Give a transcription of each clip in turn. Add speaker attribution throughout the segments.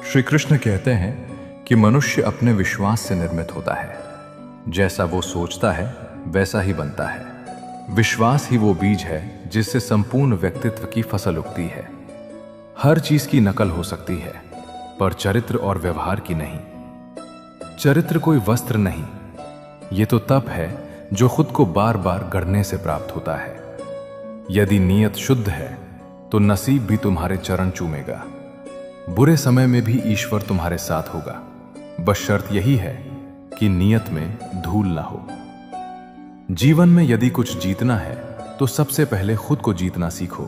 Speaker 1: श्री कृष्ण कहते हैं कि मनुष्य अपने विश्वास से निर्मित होता है। जैसा वो सोचता है वैसा ही बनता है। विश्वास ही वो बीज है जिससे संपूर्ण व्यक्तित्व की फसल उगती है। हर चीज की नकल हो सकती है, पर चरित्र और व्यवहार की नहीं। चरित्र कोई वस्त्र नहीं, ये तो तप है जो खुद को बार बार गढ़ने से प्राप्त होता है। यदि नीयत शुद्ध है तो नसीब भी तुम्हारे चरण चूमेगा। बुरे समय में भी ईश्वर तुम्हारे साथ होगा। बस शर्त यही है कि नीयत में धूल ना हो। जीवन में यदि कुछ जीतना है तो सबसे पहले खुद को जीतना सीखो।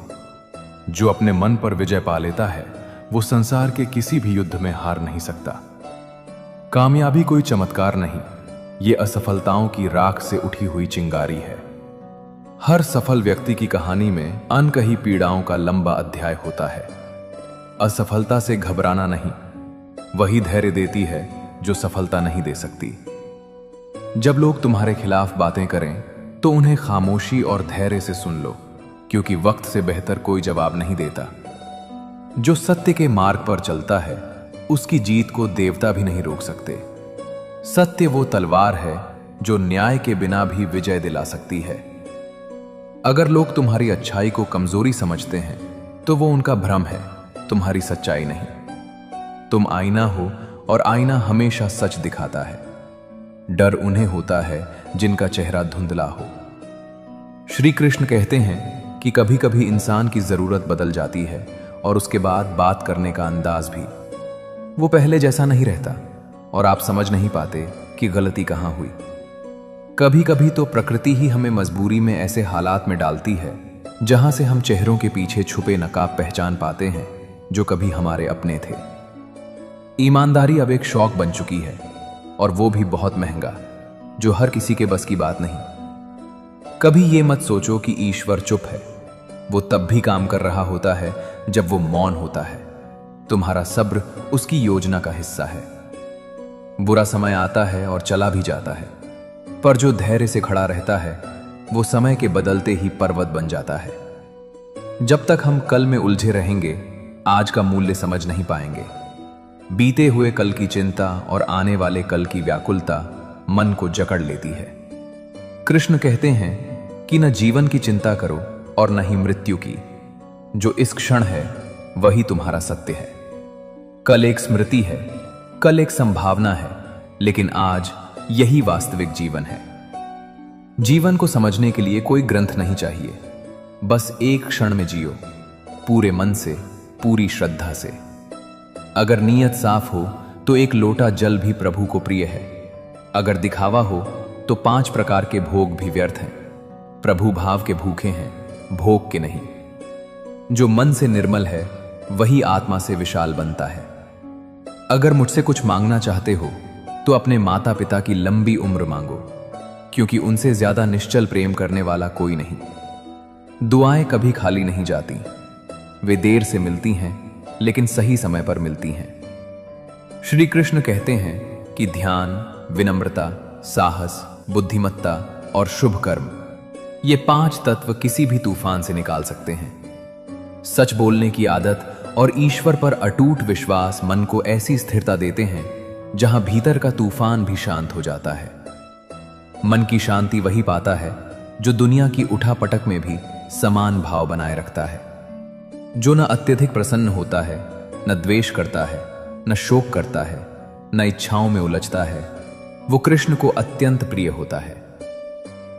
Speaker 1: जो अपने मन पर विजय पा लेता है वो संसार के किसी भी युद्ध में हार नहीं सकता। कामयाबी कोई चमत्कार नहीं, ये असफलताओं की राख से उठी हुई चिंगारी है। हर सफल व्यक्ति की कहानी में अनकही पीड़ाओं का लंबा अध्याय होता है। असफलता से घबराना नहीं, वही धैर्य देती है जो सफलता नहीं दे सकती। जब लोग तुम्हारे खिलाफ बातें करें तो उन्हें खामोशी और धैर्य से सुन लो, क्योंकि वक्त से बेहतर कोई जवाब नहीं देता। जो सत्य के मार्ग पर चलता है उसकी जीत को देवता भी नहीं रोक सकते। सत्य वो तलवार है जो न्याय के बिना भी विजय दिला सकती है। अगर लोग तुम्हारी अच्छाई को कमजोरी समझते हैं तो वो उनका भ्रम है, तुम्हारी सच्चाई नहीं। तुम आईना हो और आईना हमेशा सच दिखाता है। डर उन्हें होता है जिनका चेहरा धुंधला हो। श्री कृष्ण कहते हैं कि कभी कभी इंसान की जरूरत बदल जाती है और उसके बाद बात करने का अंदाज भी। वो पहले जैसा नहीं रहता और आप समझ नहीं पाते कि गलती कहां हुई। कभी कभी तो प्रकृति ही हमें मजबूरी में ऐसे हालात में डालती है जहां से हम चेहरों के पीछे छुपे नकाब पहचान पाते हैं जो कभी हमारे अपने थे। ईमानदारी अब एक शौक बन चुकी है, और वो भी बहुत महंगा, जो हर किसी के बस की बात नहीं। कभी ये मत सोचो कि ईश्वर चुप है, वो तब भी काम कर रहा होता है जब वो मौन होता है। तुम्हारा सब्र उसकी योजना का हिस्सा है। बुरा समय आता है और चला भी जाता है, पर जो धैर्य से खड़ा रहता है वो समय के बदलते ही पर्वत बन जाता है। जब तक हम कल में उलझे रहेंगे आज का मूल्य समझ नहीं पाएंगे। बीते हुए कल की चिंता और आने वाले कल की व्याकुलता मन को जकड़ लेती है। कृष्ण कहते हैं कि न जीवन की चिंता करो और न ही मृत्यु की। जो इस क्षण है वही तुम्हारा सत्य है। कल एक स्मृति है, कल एक संभावना है, लेकिन आज यही वास्तविक जीवन है। जीवन को समझने के लिए कोई ग्रंथ नहीं चाहिए, बस एक क्षण में जियो, पूरे मन से, पूरी श्रद्धा से। अगर नीयत साफ हो तो एक लोटा जल भी प्रभु को प्रिय है। अगर दिखावा हो तो 5 प्रकार के भोग भी व्यर्थ हैं। प्रभु भाव के भूखे हैं, भोग के नहीं। जो मन से निर्मल है वही आत्मा से विशाल बनता है। अगर मुझसे कुछ मांगना चाहते हो तो अपने माता पिता की लंबी उम्र मांगो, क्योंकि उनसे ज्यादा निश्चल प्रेम करने वाला कोई नहीं। दुआएं कभी खाली नहीं जाती, वे देर से मिलती हैं लेकिन सही समय पर मिलती हैं। श्री कृष्ण कहते हैं कि ध्यान, विनम्रता, साहस, बुद्धिमत्ता और शुभ कर्म, ये 5 तत्व किसी भी तूफान से निकाल सकते हैं। सच बोलने की आदत और ईश्वर पर अटूट विश्वास मन को ऐसी स्थिरता देते हैं जहां भीतर का तूफान भी शांत हो जाता है। मन की शांति वही पाता है जो दुनिया की उठापटक में भी समान भाव बनाए रखता है। जो न अत्यधिक प्रसन्न होता है, न द्वेष करता है, न शोक करता है, न इच्छाओं में उलझता है, वो कृष्ण को अत्यंत प्रिय होता है।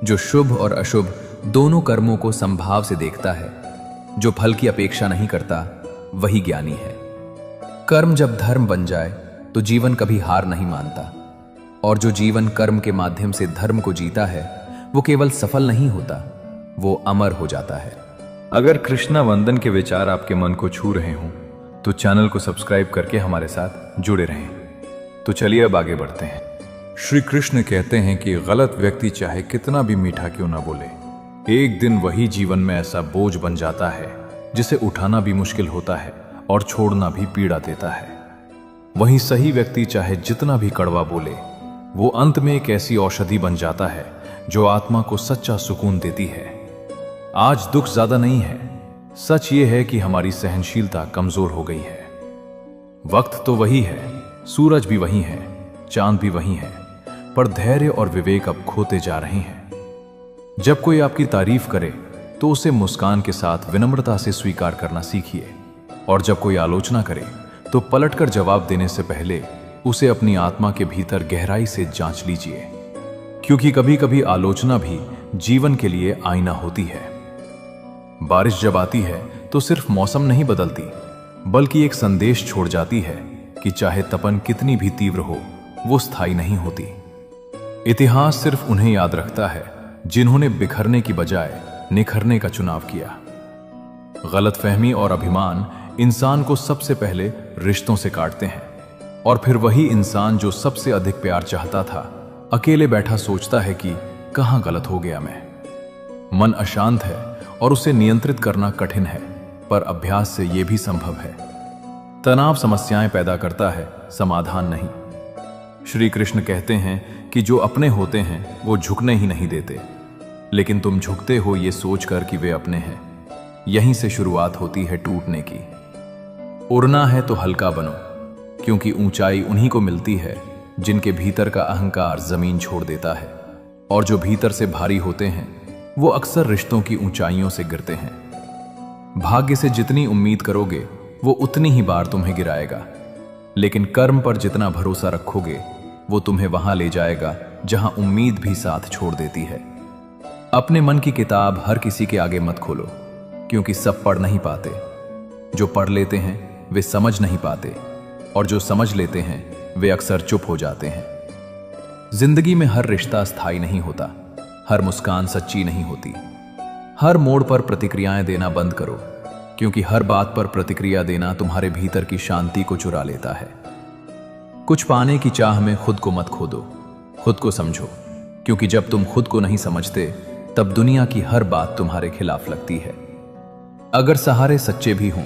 Speaker 1: जो शुभ और अशुभ दोनों कर्मों को संभाव से देखता है, जो फल की अपेक्षा नहीं करता, वही ज्ञानी है। कर्म जब धर्म बन जाए तो जीवन कभी हार नहीं मानता, और जो जीवन कर्म के माध्यम से धर्म को जीता है वो केवल सफल नहीं होता, वो अमर हो जाता है।
Speaker 2: अगर कृष्णा वंदन के विचार आपके मन को छू रहे हों तो चैनल को सब्सक्राइब करके हमारे साथ जुड़े रहें। तो चलिए अब आगे बढ़ते हैं।
Speaker 1: श्री कृष्ण कहते हैं कि गलत व्यक्ति चाहे कितना भी मीठा क्यों ना बोले, एक दिन वही जीवन में ऐसा बोझ बन जाता है जिसे उठाना भी मुश्किल होता है और छोड़ना भी पीड़ा देता है। वहीं सही व्यक्ति चाहे जितना भी कड़वा बोले, वो अंत में एक ऐसी औषधि बन जाता है जो आत्मा को सच्चा सुकून देती है। आज दुख ज्यादा नहीं है, सच ये है कि हमारी सहनशीलता कमजोर हो गई है। वक्त तो वही है, सूरज भी वही है, चांद भी वही है, पर धैर्य और विवेक अब खोते जा रहे हैं। जब कोई आपकी तारीफ करे तो उसे मुस्कान के साथ विनम्रता से स्वीकार करना सीखिए, और जब कोई आलोचना करे तो पलटकर जवाब देने से पहले उसे अपनी आत्मा के भीतर गहराई से जांच लीजिए, क्योंकि कभी कभी आलोचना भी जीवन के लिए आईना होती है। बारिश जब आती है तो सिर्फ मौसम नहीं बदलती, बल्कि एक संदेश छोड़ जाती है कि चाहे तपन कितनी भी तीव्र हो, वो स्थायी नहीं होती। इतिहास सिर्फ उन्हें याद रखता है जिन्होंने बिखरने की बजाय निखरने का चुनाव किया। गलतफहमी और अभिमान इंसान को सबसे पहले रिश्तों से काटते हैं, और फिर वही इंसान जो सबसे अधिक प्यार चाहता था अकेले बैठा सोचता है कि कहां गलत हो गया मैं। मन अशांत है और उसे नियंत्रित करना कठिन है, पर अभ्यास से यह भी संभव है। तनाव समस्याएं पैदा करता है, समाधान नहीं। श्री कृष्ण कहते हैं कि जो अपने होते हैं वो झुकने ही नहीं देते, लेकिन तुम झुकते हो ये सोचकर कि वे अपने हैं। यहीं से शुरुआत होती है टूटने की। उड़ना है तो हल्का बनो, क्योंकि ऊंचाई उन्हीं को मिलती है जिनके भीतर का अहंकार जमीन छोड़ देता है, और जो भीतर से भारी होते हैं वो अक्सर रिश्तों की ऊंचाइयों से गिरते हैं। भाग्य से जितनी उम्मीद करोगे वो उतनी ही बार तुम्हें गिराएगा, लेकिन कर्म पर जितना भरोसा रखोगे वो तुम्हें वहां ले जाएगा जहां उम्मीद भी साथ छोड़ देती है। अपने मन की किताब हर किसी के आगे मत खोलो, क्योंकि सब पढ़ नहीं पाते। जो पढ़ लेते हैं वे समझ नहीं पाते, और जो समझ लेते हैं वे अक्सर चुप हो जाते हैं। जिंदगी में हर रिश्ता स्थायी नहीं होता, हर मुस्कान सच्ची नहीं होती। हर मोड़ पर प्रतिक्रियाएं देना बंद करो, क्योंकि हर बात पर प्रतिक्रिया देना तुम्हारे भीतर की शांति को चुरा लेता है। कुछ पाने की चाह में खुद को मत खो दो, खुद को समझो, क्योंकि जब तुम खुद को नहीं समझते तब दुनिया की हर बात तुम्हारे खिलाफ लगती है। अगर सहारे सच्चे भी हों,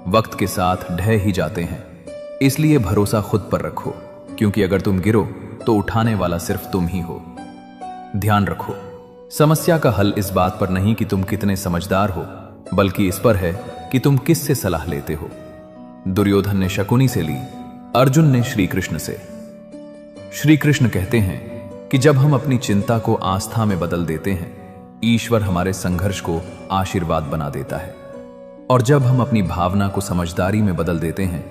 Speaker 1: वक्त के साथ ढह ही जाते हैं, इसलिए भरोसा खुद पर रखो, क्योंकि अगर तुम गिरो तो उठाने वाला सिर्फ तुम ही हो। ध्यान रखो, समस्या का हल इस बात पर नहीं कि तुम कितने समझदार हो, बल्कि इस पर है कि तुम किससे सलाह लेते हो। दुर्योधन ने शकुनी से ली, अर्जुन ने श्री कृष्ण से। श्री कृष्ण कहते हैं कि जब हम अपनी चिंता को आस्था में बदल देते हैं, ईश्वर हमारे संघर्ष को आशीर्वाद बना देता है, और जब हम अपनी भावना को समझदारी में बदल देते हैं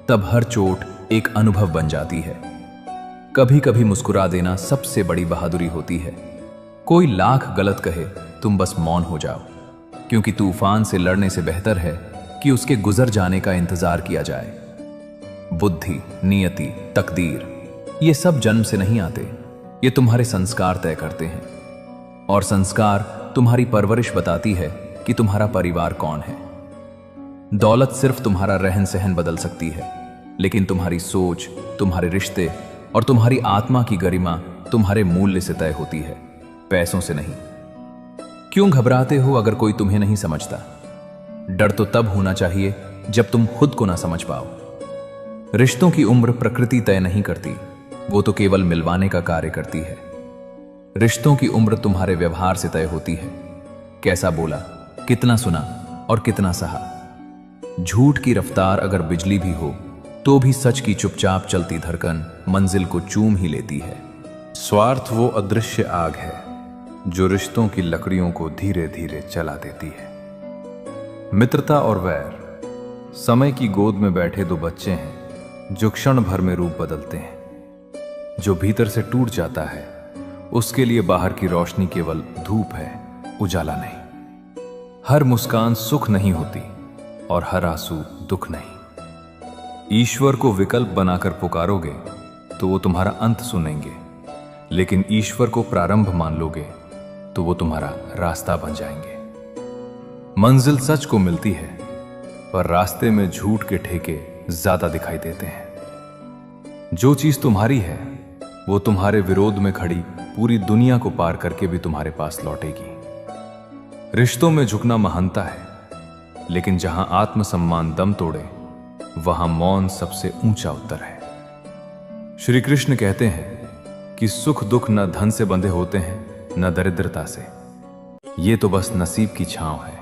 Speaker 1: तब हर चोट एक अनुभव बन जाती है। कभी कभी मुस्कुरा देना सबसे बड़ी बहादुरी होती है। कोई लाख गलत कहे, तुम बस मौन हो जाओ, क्योंकि तूफान से लड़ने से बेहतर है कि उसके गुजर जाने का इंतजार किया जाए। बुद्धि, नियति, तकदीर, ये सब जन्म से नहीं आते, ये तुम्हारे संस्कार तय करते हैं, और संस्कार तुम्हारी परवरिश बताती है कि तुम्हारा परिवार कौन है। दौलत सिर्फ तुम्हारा रहन सहन बदल सकती है, लेकिन तुम्हारी सोच, तुम्हारे रिश्ते और तुम्हारी आत्मा की गरिमा तुम्हारे मूल्य से तय होती है, पैसों से नहीं। क्यों घबराते हो अगर कोई तुम्हें नहीं समझता? डर तो तब होना चाहिए जब तुम खुद को ना समझ पाओ। रिश्तों की उम्र प्रकृति तय नहीं करती, वो तो केवल मिलवाने का कार्य करती है। रिश्तों की उम्र तुम्हारे व्यवहार से तय होती है, कैसा बोला, कितना सुना और कितना सहा। झूठ की रफ्तार अगर बिजली भी हो तो भी सच की चुपचाप चलती धड़कन मंजिल को चूम ही लेती है।
Speaker 2: स्वार्थ वो अदृश्य आग है जो रिश्तों की लकड़ियों को धीरे धीरे जला देती है। मित्रता और वैर, समय की गोद में बैठे दो बच्चे हैं जो क्षण भर में रूप बदलते हैं। जो भीतर से टूट जाता है उसके लिए बाहर की रोशनी केवल धूप है, उजाला नहीं। हर मुस्कान सुख नहीं होती और हर आंसू दुख नहीं। ईश्वर को विकल्प बनाकर पुकारोगे तो वो तुम्हारा अंत सुनेंगे, लेकिन ईश्वर को प्रारंभ मान लोगे तो वो तुम्हारा रास्ता बन जाएंगे। मंजिल सच को मिलती है, पर रास्ते में झूठ के ठेके ज्यादा दिखाई देते हैं। जो चीज तुम्हारी है वो तुम्हारे विरोध में खड़ी पूरी दुनिया को पार करके भी तुम्हारे पास लौटेगी। रिश्तों में झुकना महानता है, लेकिन जहां आत्मसम्मान दम तोड़े वहां मौन सबसे ऊंचा उत्तर है। श्री कृष्ण कहते हैं कि सुख दुख न धन से बंधे होते हैं न दरिद्रता से, ये तो बस नसीब की छांव है।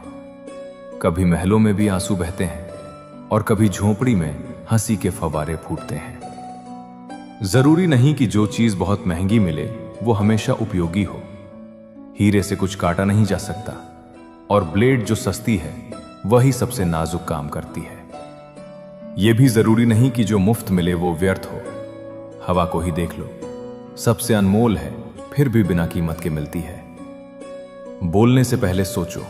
Speaker 2: कभी महलों में भी आंसू बहते हैं और कभी झोंपड़ी में
Speaker 1: हंसी के फव्वारे फूटते हैं। जरूरी नहीं कि जो चीज बहुत महंगी मिले वो हमेशा उपयोगी हो। हीरे से कुछ काटा नहीं जा सकता, और ब्लेड जो सस्ती है वही सबसे नाजुक काम करती है। यह भी जरूरी नहीं कि जो मुफ्त मिले वो व्यर्थ हो। हवा को ही देख लो, सबसे अनमोल है फिर भी बिना कीमत के मिलती है। बोलने से पहले सोचो,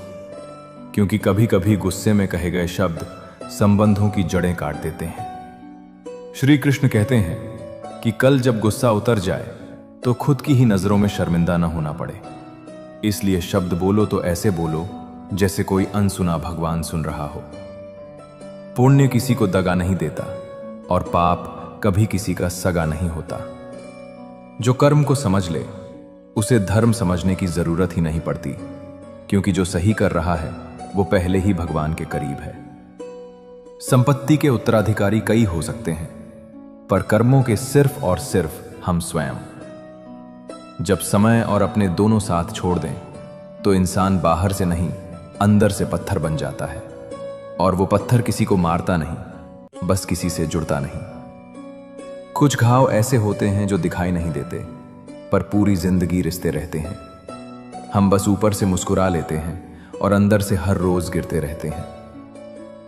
Speaker 1: क्योंकि कभी कभी गुस्से में कहे गए शब्द संबंधों की जड़ें काट देते हैं। श्री कृष्ण कहते हैं कि कल जब गुस्सा उतर जाए तो खुद की ही नजरों में शर्मिंदा न होना पड़े। इसलिए शब्द बोलो तो ऐसे बोलो जैसे कोई अनसुना भगवान सुन रहा हो। पुण्य किसी को दगा नहीं देता और पाप कभी किसी का सगा नहीं होता। जो कर्म को समझ ले उसे धर्म समझने की जरूरत ही नहीं पड़ती, क्योंकि जो सही कर रहा है वो पहले ही भगवान के करीब है। संपत्ति के उत्तराधिकारी कई हो सकते हैं, पर कर्मों के सिर्फ और सिर्फ हम स्वयं। जब समय और अपने दोनों साथ छोड़ दें तो इंसान बाहर से नहीं अंदर से पत्थर बन जाता है, और वो पत्थर किसी को मारता नहीं, बस किसी से जुड़ता नहीं। कुछ घाव ऐसे होते हैं जो दिखाई नहीं देते, पर पूरी जिंदगी रिश्ते रहते हैं। हम बस ऊपर से मुस्कुरा लेते हैं और अंदर से हर रोज गिरते रहते हैं।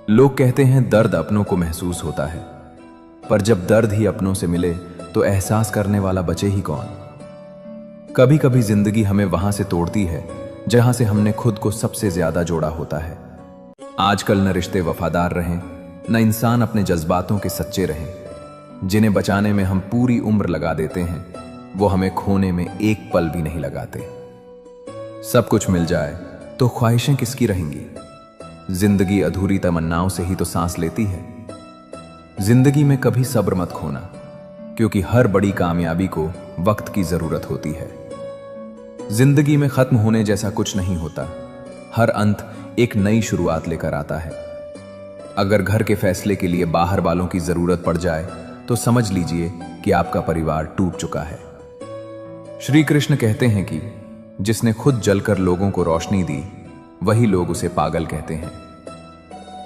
Speaker 1: लोग कहते हैं दर्द अपनों को महसूस होता है, पर जब दर्द ही अपनों से मिले तो एहसास करने वाला बचे ही कौन। कभी कभी जिंदगी हमें वहां से तोड़ती है जहां से हमने खुद को सबसे ज्यादा जोड़ा होता है। आजकल न रिश्ते वफादार रहें, न इंसान अपने जज्बातों के सच्चे रहें। जिन्हें बचाने में हम पूरी उम्र लगा देते हैं वो हमें खोने में एक पल भी नहीं लगाते। सब कुछ मिल जाए तो ख्वाहिशें किसकी रहेंगी। जिंदगी अधूरी तमन्नाओं से ही तो सांस लेती है। जिंदगी में कभी सब्र मत खोना, क्योंकि हर बड़ी कामयाबी को वक्त की जरूरत होती है। जिंदगी में खत्म होने जैसा कुछ नहीं होता। हर अंत एक नई शुरुआत लेकर आता है। अगर घर के फैसले के लिए बाहर वालों की जरूरत पड़ जाए तो समझ लीजिए कि आपका परिवार टूट चुका है। श्री कृष्ण कहते हैं कि जिसने खुद जलकर लोगों को रोशनी दी वही लोग उसे पागल कहते हैं।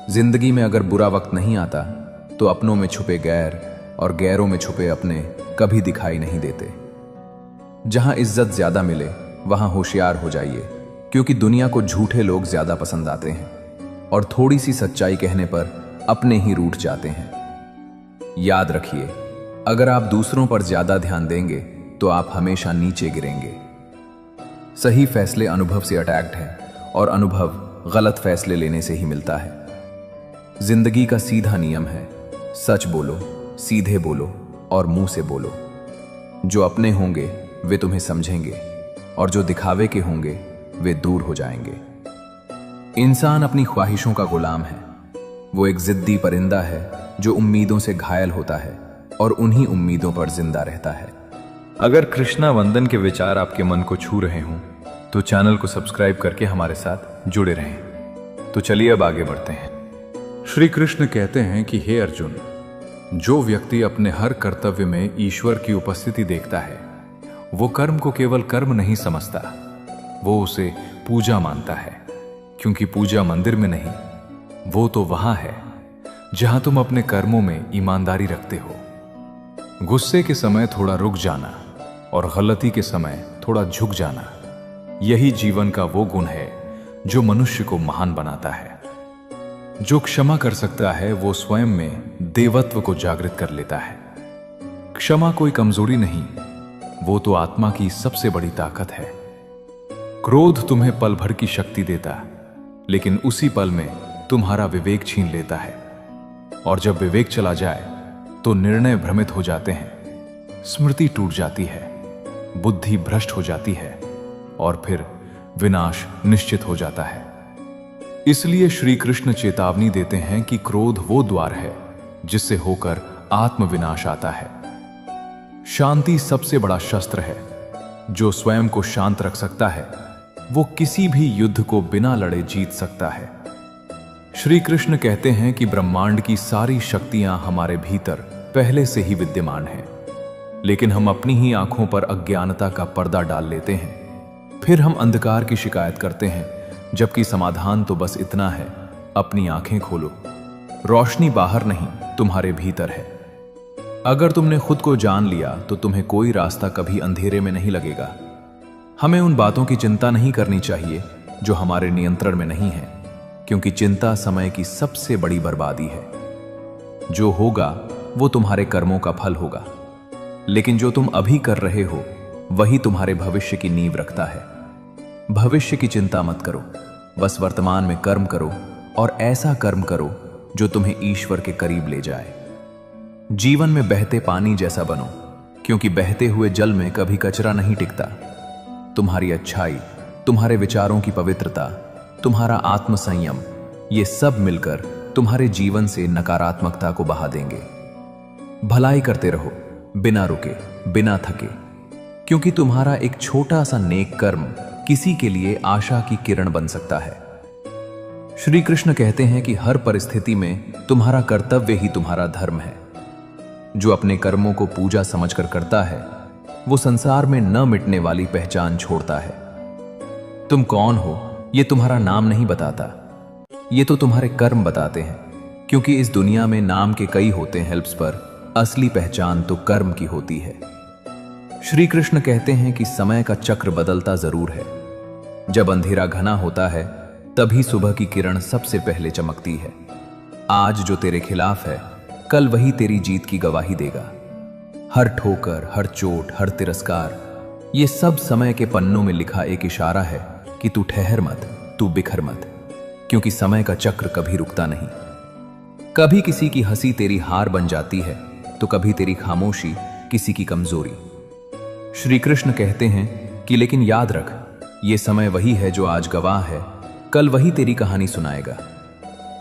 Speaker 1: जिंदगी में अगर बुरा वक्त नहीं आता तो अपनों में छुपे गैर और गैरों में छुपे अपने कभी दिखाई नहीं देते। जहां इज्जत ज्यादा मिले वहां होशियार हो जाइए, क्योंकि दुनिया को झूठे लोग ज्यादा पसंद आते हैं और थोड़ी सी सच्चाई कहने पर अपने ही रूठ जाते हैं। याद रखिए, अगर आप दूसरों पर ज्यादा ध्यान देंगे तो आप हमेशा नीचे गिरेंगे। सही फैसले अनुभव से अटैक्ड है और अनुभव गलत फैसले लेने से ही मिलता है। जिंदगी का सीधा नियम है, सच बोलो, सीधे बोलो और मुंह से बोलो। जो अपने होंगे वे तुम्हें समझेंगे और जो दिखावे के होंगे वे दूर हो जाएंगे। इंसान अपनी ख्वाहिशों का गुलाम है। वो एक जिद्दी परिंदा है जो उम्मीदों से घायल होता है और उन्हीं उम्मीदों पर जिंदा रहता है। अगर कृष्णा वंदन के विचार आपके मन को छू रहे हों तो चैनल को सब्सक्राइब करके हमारे साथ जुड़े रहें। तो चलिए अब आगे बढ़ते हैं। श्री कृष्ण कहते हैं कि हे अर्जुन, जो व्यक्ति अपने हर कर्तव्य में ईश्वर की उपस्थिति देखता है वो कर्म को केवल कर्म नहीं समझता, वो उसे पूजा मानता है। क्योंकि पूजा मंदिर में नहीं, वो तो वहां है जहां तुम अपने कर्मों में ईमानदारी रखते हो। गुस्से के समय थोड़ा रुक जाना और गलती के समय थोड़ा झुक जाना, यही जीवन का वो गुण है जो मनुष्य को महान बनाता है। जो क्षमा कर सकता है वो स्वयं में देवत्व को जागृत कर लेता है। क्षमा कोई कमजोरी नहीं, वो तो आत्मा की सबसे बड़ी ताकत है। क्रोध तुम्हें पल भर की शक्ति देता, लेकिन उसी पल में तुम्हारा विवेक छीन लेता है। और जब विवेक चला जाए तो निर्णय भ्रमित हो जाते हैं, स्मृति टूट जाती है, बुद्धि भ्रष्ट हो जाती है और फिर विनाश निश्चित हो जाता है। इसलिए श्री कृष्ण चेतावनी देते हैं कि क्रोध वो द्वार है जिससे होकर आत्मविनाश आता है। शांति सबसे बड़ा शस्त्र है। जो स्वयं को शांत रख सकता है वो किसी भी युद्ध को बिना लड़े जीत सकता है। श्री कृष्ण कहते हैं कि ब्रह्मांड की सारी शक्तियां हमारे भीतर पहले से ही विद्यमान हैं, लेकिन हम अपनी ही आंखों पर अज्ञानता का पर्दा डाल लेते हैं। फिर हम अंधकार की शिकायत करते हैं, जबकि समाधान तो बस इतना है, अपनी आंखें खोलो। रोशनी बाहर नहीं
Speaker 2: तुम्हारे भीतर है। अगर तुमने खुद को जान लिया तो तुम्हें कोई रास्ता कभी अंधेरे में नहीं लगेगा। हमें उन बातों की चिंता नहीं करनी चाहिए जो हमारे नियंत्रण में नहीं है, क्योंकि चिंता समय की सबसे बड़ी बर्बादी है। जो होगा वो तुम्हारे कर्मों का फल होगा, लेकिन जो तुम अभी कर रहे हो वही तुम्हारे भविष्य की नींव रखता है। भविष्य की चिंता मत करो, बस वर्तमान में कर्म करो और ऐसा कर्म करो जो तुम्हें ईश्वर के करीब ले जाए। जीवन में बहते पानी जैसा बनो, क्योंकि बहते हुए जल में कभी कचरा नहीं टिकता। तुम्हारी अच्छाई, तुम्हारे विचारों की पवित्रता, तुम्हारा आत्मसंयम, ये सब मिलकर तुम्हारे जीवन से नकारात्मकता को बहा देंगे। भलाई करते रहो, बिना रुके, बिना थके, क्योंकि तुम्हारा एक छोटा सा नेक कर्म किसी के लिए आशा की किरण बन सकता है। श्री कृष्ण कहते हैं कि हर परिस्थिति में तुम्हारा कर्तव्य ही तुम्हारा धर्म है। जो अपने कर्मों को पूजा समझकर करता है, वो संसार में न मिटने वाली पहचान छोड़ता है। तुम कौन हो ये तुम्हारा नाम नहीं बताता, ये तो तुम्हारे कर्म बताते हैं, क्योंकि इस दुनिया में नाम के कई होते हैं हेल्प्स, पर असली पहचान तो कर्म की होती है। श्री कृष्ण कहते हैं कि समय का चक्र बदलता जरूर है। जब अंधेरा घना होता है तभी सुबह की किरण सबसे पहले चमकती है। आज जो तेरे खिलाफ है, कल वही तेरी जीत की गवाही देगा। हर ठोकर, हर चोट, हर तिरस्कार, ये सब समय के पन्नों में लिखा एक इशारा है कि तू ठहर मत, तू बिखर मत, क्योंकि समय का चक्र कभी रुकता नहीं। कभी किसी की हंसी तेरी हार बन जाती है तो कभी तेरी खामोशी किसी की कमजोरी। श्री कृष्ण कहते हैं कि लेकिन याद रख, ये समय वही है जो आज गवाह है, कल वही तेरी कहानी सुनाएगा।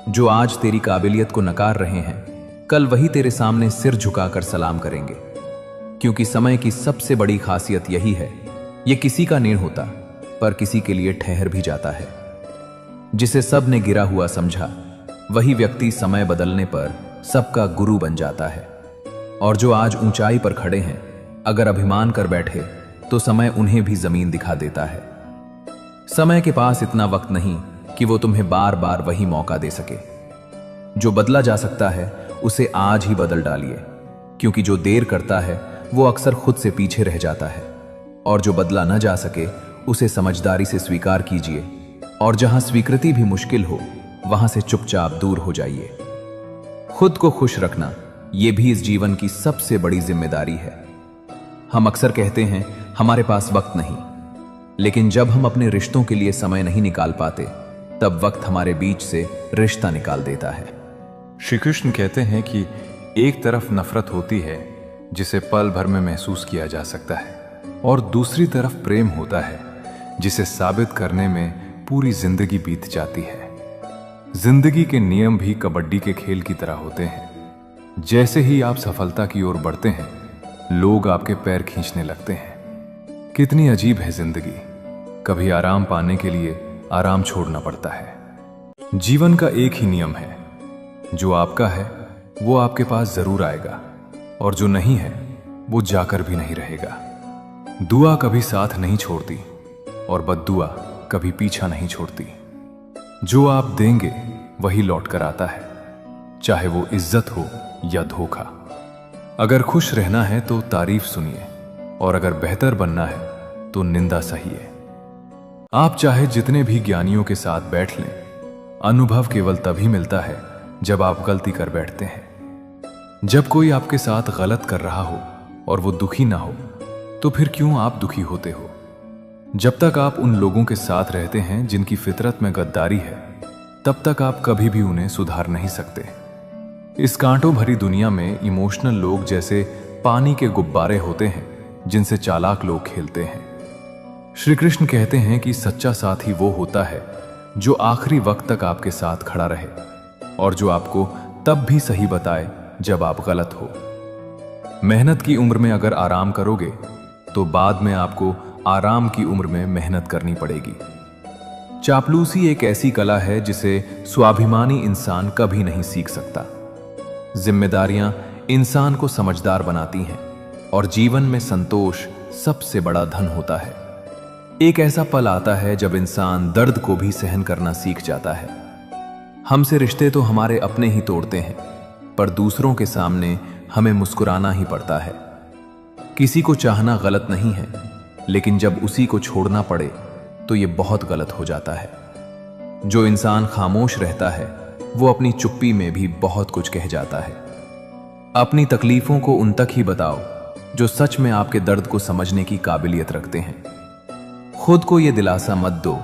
Speaker 2: जो आज तेरी काबिलियत को नकार रहे हैं, कल वही तेरे सामने सिर झुकाकर सलाम करेंगे। क्योंकि समय की सबसे बड़ी खासियत यही है, ये किसी का नहीं होता, पर किसी के लिए ठहर भी जाता है। जिसे सब ने गिरा हुआ समझा, वही व्यक्ति समय बदलने पर सबका गुरु बन जाता है। और जो आज ऊंचाई पर खड़े हैं, अगर अभिमान कर बैठे तो समय उन्हें भी जमीन दिखा देता है। समय के पास इतना वक्त नहीं कि वो तुम्हें बार बार वही मौका दे सके। जो बदला जा सकता है उसे आज ही बदल डालिए, क्योंकि जो देर करता है वो अक्सर खुद से पीछे रह जाता है। और जो बदला न जा सके उसे समझदारी से स्वीकार कीजिए, और जहां स्वीकृति भी मुश्किल हो वहां से चुपचाप दूर हो जाइए। खुद को खुश रखना, यह भी इस जीवन की सबसे बड़ी जिम्मेदारी है। हम अक्सर कहते हैं हमारे पास वक्त नहीं, लेकिन जब हम अपने रिश्तों के लिए समय नहीं निकाल पाते, तब वक्त हमारे बीच से रिश्ता निकाल देता है।
Speaker 1: श्री कृष्ण कहते हैं कि एक तरफ नफरत होती है जिसे पल भर में महसूस किया जा सकता है, और दूसरी तरफ प्रेम होता है जिसे साबित करने में पूरी जिंदगी बीत जाती है। जिंदगी के नियम भी कबड्डी के खेल की तरह होते हैं। जैसे ही आप सफलता की ओर बढ़ते हैं, लोग आपके पैर खींचने लगते हैं। कितनी अजीब है जिंदगी। कभी आराम पाने के लिए आराम छोड़ना पड़ता है। जीवन का एक ही नियम है, जो आपका है वो आपके पास जरूर आएगा, और जो नहीं है वो जाकर भी नहीं रहेगा। दुआ कभी साथ नहीं छोड़ती, और बद्दुआ कभी पीछा नहीं छोड़ती। जो आप देंगे वही लौट कर आता है, चाहे वो इज्जत हो या धोखा। अगर खुश रहना है तो तारीफ सुनिए, और अगर बेहतर बनना है तो निंदा सहिए। आप चाहे जितने भी ज्ञानियों के साथ बैठ लें, अनुभव केवल तभी मिलता है जब आप गलती कर बैठते हैं। जब कोई आपके साथ गलत कर रहा हो और वो दुखी ना हो, तो फिर क्यों आप दुखी होते हो? जब तक आप उन लोगों के साथ रहते हैं जिनकी फितरत में गद्दारी है, तब तक आप कभी भी उन्हें सुधार नहीं सकते। इस कांटों भरी दुनिया में इमोशनल लोग जैसे पानी के गुब्बारे होते हैं जिनसे चालाक लोग खेलते हैं। श्री कृष्ण कहते हैं कि सच्चा साथी वो होता है जो आखिरी वक्त तक आपके साथ खड़ा रहे, और जो आपको तब भी सही बताए जब आप गलत हो। मेहनत की उम्र में अगर आराम करोगे तो बाद में आपको आराम की उम्र में मेहनत करनी पड़ेगी। चापलूसी एक ऐसी कला है जिसे स्वाभिमानी इंसान कभी नहीं सीख सकता। जिम्मेदारियां इंसान को समझदार बनाती हैं, और जीवन में संतोष सबसे बड़ा धन होता है। एक ऐसा पल आता है जब इंसान दर्द को भी सहन करना सीख जाता है। हमसे रिश्ते तो हमारे अपने ही तोड़ते हैं,
Speaker 2: पर दूसरों के सामने हमें मुस्कुराना ही पड़ता है। किसी को चाहना गलत नहीं है, लेकिन जब उसी को छोड़ना पड़े तो ये बहुत गलत हो जाता है। जो इंसान खामोश रहता है वो अपनी चुप्पी में भी बहुत कुछ कह जाता है। अपनी तकलीफों को उन तक ही बताओ जो सच में आपके दर्द को समझने की काबिलियत रखते हैं। खुद को यह दिलासा मत दो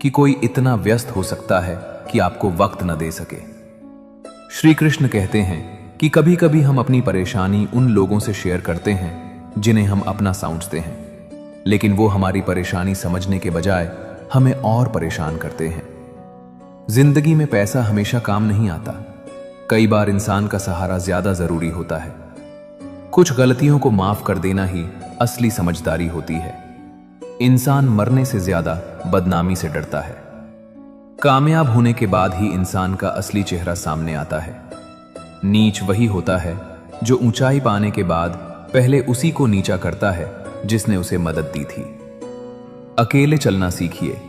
Speaker 2: कि कोई इतना व्यस्त हो सकता है कि आपको वक्त न दे सके। श्री कृष्ण कहते हैं कि कभी कभी हम अपनी परेशानी उन लोगों से शेयर करते हैं जिन्हें हम अपना समझते हैं, लेकिन वो हमारी परेशानी समझने के बजाय हमें और परेशान करते हैं। जिंदगी में पैसा हमेशा काम नहीं आता। कई बार इंसान का सहारा ज्यादा जरूरी होता है। कुछ गलतियों को माफ कर देना ही असली समझदारी होती है। इंसान मरने से ज्यादा बदनामी से डरता है। कामयाब होने के बाद ही इंसान का असली चेहरा सामने आता है। नीच वही होता है जो ऊंचाई पाने के बाद पहले उसी को नीचा करता है जिसने उसे मदद दी थी। अकेले चलना सीखिए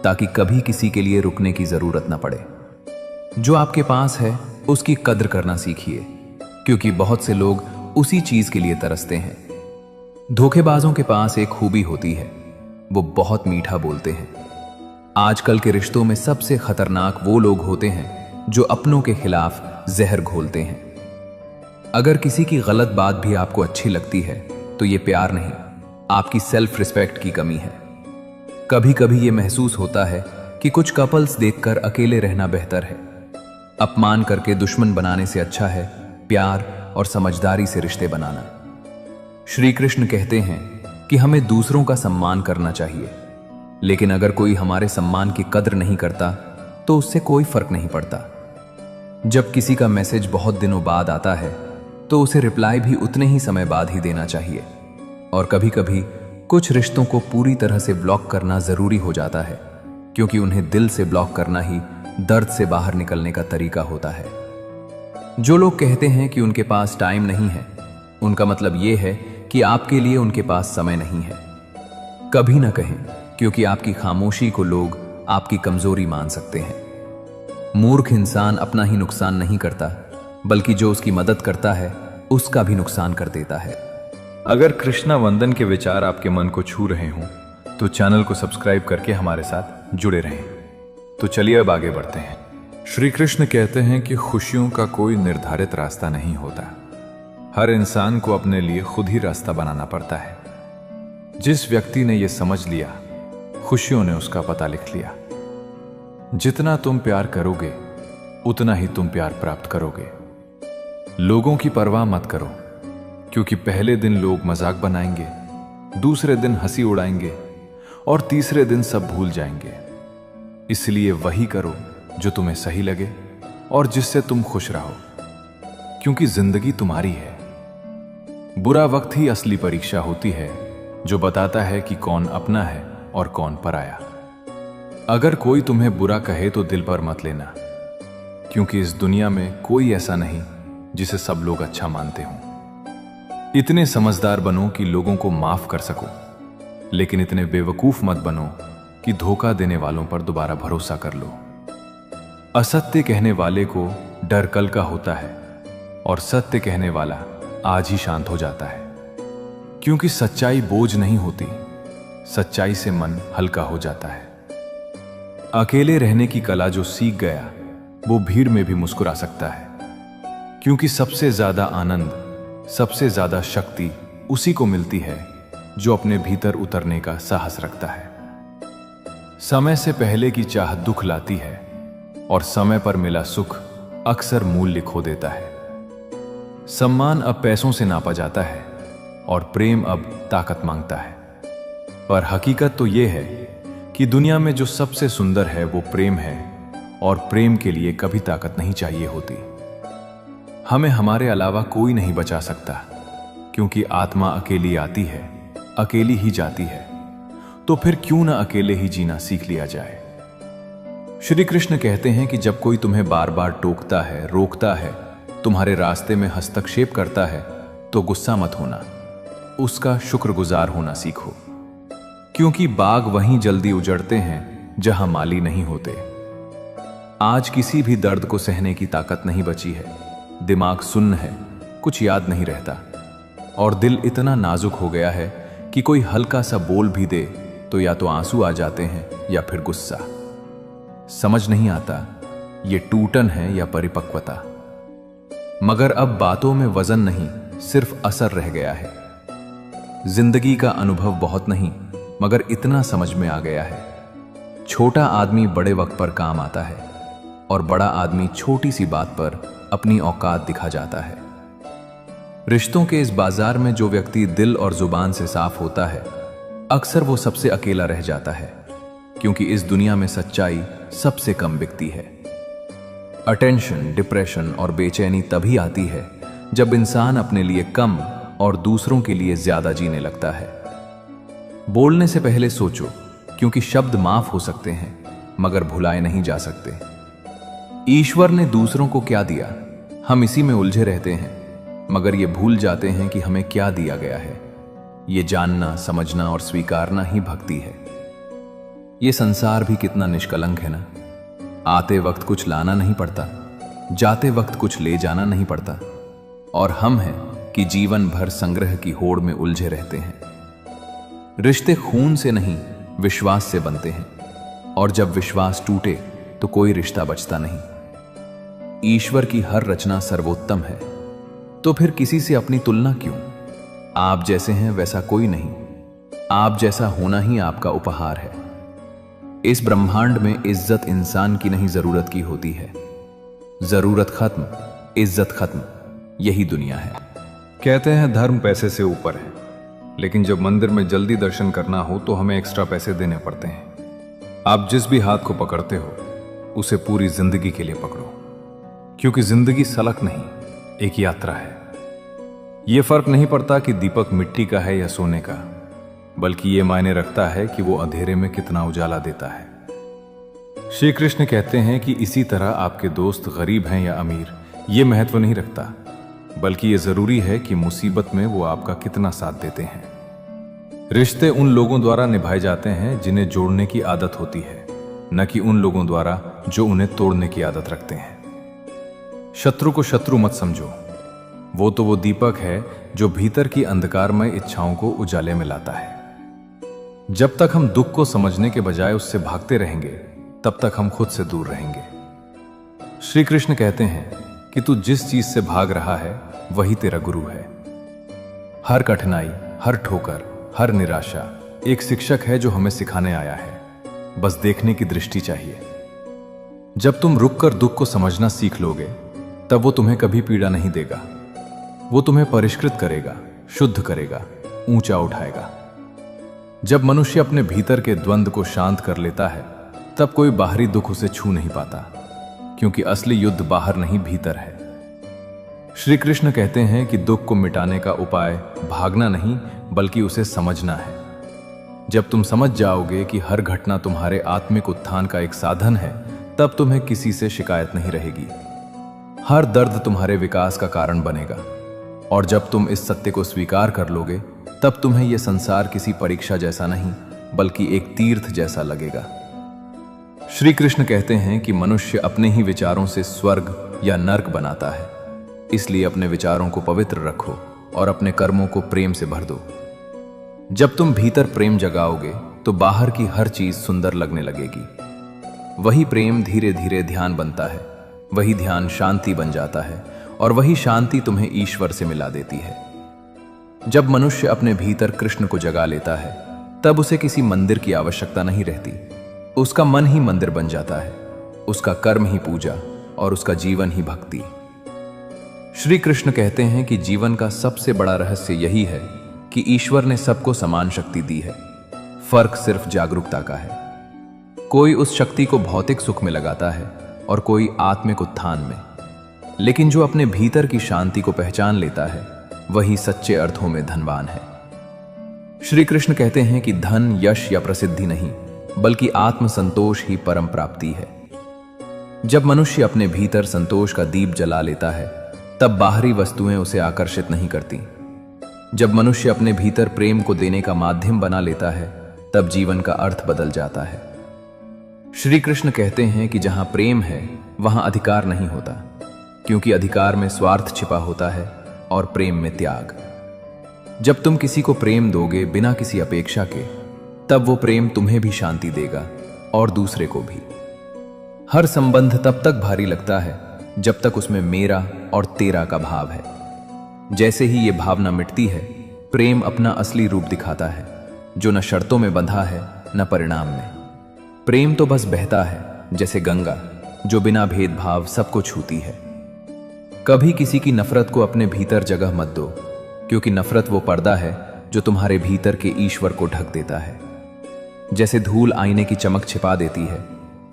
Speaker 2: ताकि कभी किसी के लिए रुकने की जरूरत न पड़े। जो आपके पास है उसकी कद्र करना सीखिए, क्योंकि बहुत से लोग उसी चीज के लिए तरसते हैं। धोखेबाजों के पास एक खूबी होती है, वो बहुत मीठा बोलते हैं। आजकल के रिश्तों में सबसे खतरनाक वो लोग होते हैं जो अपनों के खिलाफ जहर घोलते हैं। अगर किसी की गलत बात भी आपको अच्छी लगती है तो ये प्यार नहीं, आपकी सेल्फ रिस्पेक्ट की कमी है। कभी कभी ये महसूस होता है कि कुछ कपल्स देखकर अकेले रहना बेहतर है। अपमान करके दुश्मन बनाने से अच्छा है प्यार और समझदारी से रिश्ते बनाना। श्री कृष्ण कहते हैं कि हमें दूसरों का सम्मान करना चाहिए, लेकिन अगर कोई हमारे सम्मान की कद्र नहीं करता तो उससे कोई फर्क नहीं पड़ता। जब किसी का मैसेज बहुत दिनों बाद आता है तो उसे रिप्लाई भी उतने ही समय बाद ही देना चाहिए। और कभी कभी कुछ रिश्तों को पूरी तरह से ब्लॉक करना जरूरी हो जाता है, क्योंकि उन्हें दिल से ब्लॉक करना ही दर्द से बाहर निकलने का तरीका होता है। जो लोग कहते हैं कि उनके पास टाइम नहीं है, उनका मतलब यह है कि आपके लिए उनके पास समय नहीं है। कभी ना कहें, क्योंकि आपकी खामोशी को लोग आपकी कमजोरी मान सकते हैं। मूर्ख इंसान अपना ही नुकसान नहीं करता, बल्कि जो उसकी मदद करता है उसका भी नुकसान कर देता है।
Speaker 1: अगर कृष्णा वंदन के विचार आपके मन को छू रहे हों तो चैनल को सब्सक्राइब करके हमारे साथ जुड़े रहें। तो चलिए अब आगे बढ़ते हैं। श्री कृष्ण कहते हैं कि खुशियों का कोई निर्धारित रास्ता नहीं होता। हर इंसान को अपने लिए खुद ही रास्ता बनाना पड़ता है। जिस व्यक्ति ने यह समझ लिया, खुशियों ने उसका पता लिख लिया। जितना तुम प्यार करोगे उतना ही तुम प्यार प्राप्त करोगे। लोगों की परवाह मत करो, क्योंकि पहले दिन लोग मजाक बनाएंगे, दूसरे दिन हंसी उड़ाएंगे और तीसरे दिन सब भूल जाएंगे। इसलिए वही करो जो तुम्हें सही लगे और जिससे तुम खुश रहो, क्योंकि जिंदगी तुम्हारी है। बुरा वक्त ही असली परीक्षा होती है, जो बताता है कि कौन अपना है और कौन पराया। अगर कोई तुम्हें बुरा कहे तो दिल पर मत लेना, क्योंकि इस दुनिया में कोई ऐसा नहीं जिसे सब लोग अच्छा मानते हों। इतने समझदार बनो कि लोगों को माफ कर सको, लेकिन इतने बेवकूफ मत बनो कि धोखा देने वालों पर दोबारा भरोसा कर लो। असत्य कहने वाले को डर कल का होता है और सत्य कहने वाला आज ही शांत हो जाता है, क्योंकि सच्चाई बोझ नहीं होती, सच्चाई से मन हल्का हो जाता है। अकेले रहने की कला जो सीख गया वो भीड़ में भी मुस्कुरा सकता है, क्योंकि सबसे ज्यादा आनंद, सबसे ज्यादा शक्ति उसी को मिलती है जो अपने भीतर उतरने का साहस रखता है। समय से पहले की चाह दुख लाती है और समय पर मिला सुख अक्सर मूल्य खो देता है। सम्मान अब पैसों से नापा जाता है और प्रेम अब ताकत मांगता है, पर हकीकत तो यह है कि दुनिया में जो सबसे सुंदर है वो प्रेम है, और प्रेम के लिए कभी ताकत नहीं चाहिए होती। हमें हमारे अलावा कोई नहीं बचा सकता, क्योंकि आत्मा अकेली आती है, अकेली ही जाती है। तो फिर क्यों ना अकेले ही जीना सीख लिया जाए। श्री कृष्ण कहते हैं कि जब कोई तुम्हें बार बार टोकता है, रोकता है, तुम्हारे रास्ते में हस्तक्षेप करता है, तो गुस्सा मत होना, उसका शुक्रगुजार होना सीखो, क्योंकि बाग वहीं जल्दी उजड़ते हैं जहां माली नहीं होते। आज किसी भी दर्द को सहने की ताकत नहीं बची है,
Speaker 2: दिमाग सुन्न है, कुछ याद नहीं रहता, और दिल इतना नाजुक हो गया है कि कोई हल्का सा बोल भी दे तो या तो आंसू आ जाते हैं या फिर गुस्सा। समझ नहीं आता ये टूटन है या परिपक्वता। मगर अब बातों में वजन नहीं, सिर्फ असर रह गया है। जिंदगी का अनुभव बहुत नहीं, मगर इतना समझ में आ गया है, छोटा आदमी बड़े वक्त पर काम आता है और बड़ा आदमी छोटी सी बात पर अपनी औकात दिखा जाता है। रिश्तों के इस बाजार में जो व्यक्ति दिल और जुबान से साफ होता है, अक्सर वो सबसे अकेला रह जाता है, क्योंकि इस दुनिया में सच्चाई सबसे कम बिकती है। अटेंशन, डिप्रेशन और बेचैनी तभी आती है जब इंसान अपने लिए कम और दूसरों के लिए ज्यादा जीने लगता है। बोलने से पहले सोचो, क्योंकि शब्द माफ हो सकते हैं मगर भुलाए नहीं जा सकते। ईश्वर ने दूसरों को क्या दिया, हम इसी में उलझे रहते हैं, मगर ये भूल जाते हैं कि हमें क्या दिया गया है। ये जानना, समझना और स्वीकारना ही भक्ति है। ये संसार भी कितना निष्कलंक है ना। आते वक्त कुछ लाना नहीं पड़ता, जाते वक्त कुछ ले जाना नहीं पड़ता, और हम हैं कि जीवन भर संग्रह की होड़ में उलझे रहते हैं। रिश्ते खून से नहीं, विश्वास से बनते हैं, और जब विश्वास टूटे तो कोई रिश्ता बचता नहीं। ईश्वर की हर रचना सर्वोत्तम है, तो फिर किसी से अपनी तुलना क्यों? आप जैसे हैं वैसा कोई नहीं, आप जैसा होना ही आपका उपहार है। इस ब्रह्मांड में इज्जत इंसान की नहीं, जरूरत की होती है। जरूरत खत्म, इज्जत खत्म, यही दुनिया है।
Speaker 1: कहते हैं धर्म पैसे से ऊपर है, लेकिन जब मंदिर में जल्दी दर्शन करना हो तो हमें एक्स्ट्रा पैसे देने पड़ते हैं। आप जिस भी हाथ को पकड़ते हो उसे पूरी जिंदगी के लिए पकड़ो, क्योंकि जिंदगी सलख नहीं, एक यात्रा है। यह फर्क नहीं पड़ता कि दीपक मिट्टी का है या सोने का, बल्कि ये मायने रखता है कि वो अंधेरे में कितना उजाला देता है। श्री कृष्ण कहते हैं कि इसी तरह आपके दोस्त गरीब हैं या अमीर, ये महत्व नहीं रखता, बल्कि ये जरूरी है कि मुसीबत में वो आपका कितना साथ देते हैं। रिश्ते उन लोगों द्वारा निभाए जाते हैं जिन्हें जोड़ने की आदत होती है, न कि उन लोगों द्वारा जो उन्हें तोड़ने की आदत रखते हैं। शत्रु को शत्रु मत समझो, वो तो वो दीपक है जो भीतर की अंधकारमय इच्छाओं को उजाले में लाता है। जब तक हम दुख को समझने के बजाय उससे भागते रहेंगे, तब तक हम खुद से दूर रहेंगे। श्री कृष्ण कहते हैं कि तू जिस चीज से भाग रहा है वही तेरा गुरु है। हर कठिनाई, हर ठोकर, हर निराशा एक शिक्षक है जो हमें सिखाने आया है, बस देखने की दृष्टि चाहिए। जब तुम रुककर दुख को समझना सीख लोगे, तब वो तुम्हें कभी पीड़ा नहीं देगा। वो तुम्हें परिष्कृत करेगा, शुद्ध करेगा, ऊंचा उठाएगा। जब मनुष्य अपने भीतर के द्वंद्व को शांत कर लेता है, तब कोई बाहरी दुख उसे छू नहीं पाता, क्योंकि असली युद्ध बाहर नहीं, भीतर है। श्री कृष्ण कहते हैं कि दुख को मिटाने का उपाय भागना नहीं, बल्कि उसे समझना है। जब तुम समझ जाओगे कि हर घटना तुम्हारे आत्मिक उत्थान का एक साधन है, तब तुम्हें किसी से शिकायत नहीं रहेगी। हर दर्द तुम्हारे विकास का कारण बनेगा, और जब तुम इस सत्य को स्वीकार कर लोगे, तब तुम्हें यह संसार किसी परीक्षा जैसा नहीं, बल्कि एक तीर्थ जैसा लगेगा। श्री कृष्ण कहते हैं कि मनुष्य अपने ही विचारों से स्वर्ग या नर्क बनाता है, इसलिए अपने विचारों को पवित्र रखो और अपने कर्मों को प्रेम से भर दो। जब तुम भीतर प्रेम जगाओगे तो बाहर की हर चीज सुंदर लगने लगेगी। वही प्रेम धीरे धीरे ध्यान बनता है, वही ध्यान शांति बन जाता है, और वही शांति तुम्हें ईश्वर से मिला देती है। जब मनुष्य अपने भीतर कृष्ण को जगा लेता है, तब उसे किसी मंदिर की आवश्यकता नहीं रहती। उसका मन ही मंदिर बन जाता है, उसका कर्म ही पूजा और उसका जीवन ही भक्ति। श्री कृष्ण कहते हैं कि जीवन का सबसे बड़ा रहस्य यही है कि ईश्वर ने सबको समान शक्ति दी है, फर्क सिर्फ जागरूकता का है। कोई उस शक्ति को भौतिक सुख में लगाता है और कोई आत्मिक उत्थान में, लेकिन जो अपने भीतर की शांति को पहचान लेता है, वही सच्चे अर्थों में धनवान है। श्री कृष्ण कहते हैं कि धन, यश या प्रसिद्धि नहीं, बल्कि आत्म संतोष ही परम प्राप्ति है। जब मनुष्य अपने भीतर संतोष का दीप जला लेता है, तब बाहरी वस्तुएं उसे आकर्षित नहीं करती। जब मनुष्य अपने भीतर प्रेम को देने का माध्यम बना लेता है, तब जीवन का अर्थ बदल जाता है। श्री कृष्ण कहते हैं कि जहां प्रेम है, वहां अधिकार नहीं होता।
Speaker 2: क्योंकि अधिकार में स्वार्थ छिपा होता है और प्रेम में त्याग। जब तुम किसी को प्रेम दोगे बिना किसी अपेक्षा के, तब वो प्रेम तुम्हें भी शांति देगा और दूसरे को भी। हर संबंध तब तक भारी लगता है जब तक उसमें मेरा और तेरा का भाव है। जैसे ही ये भावना मिटती है, प्रेम अपना असली रूप दिखाता है, जो न शर्तों में बंधा है न परिणाम में। प्रेम तो बस बहता है जैसे गंगा, जो बिना भेदभाव सबको छूती है। कभी किसी की नफरत को अपने भीतर जगह मत दो, क्योंकि नफरत वो पर्दा है जो तुम्हारे भीतर के ईश्वर को ढक देता है। जैसे धूल आईने की चमक छिपा देती है,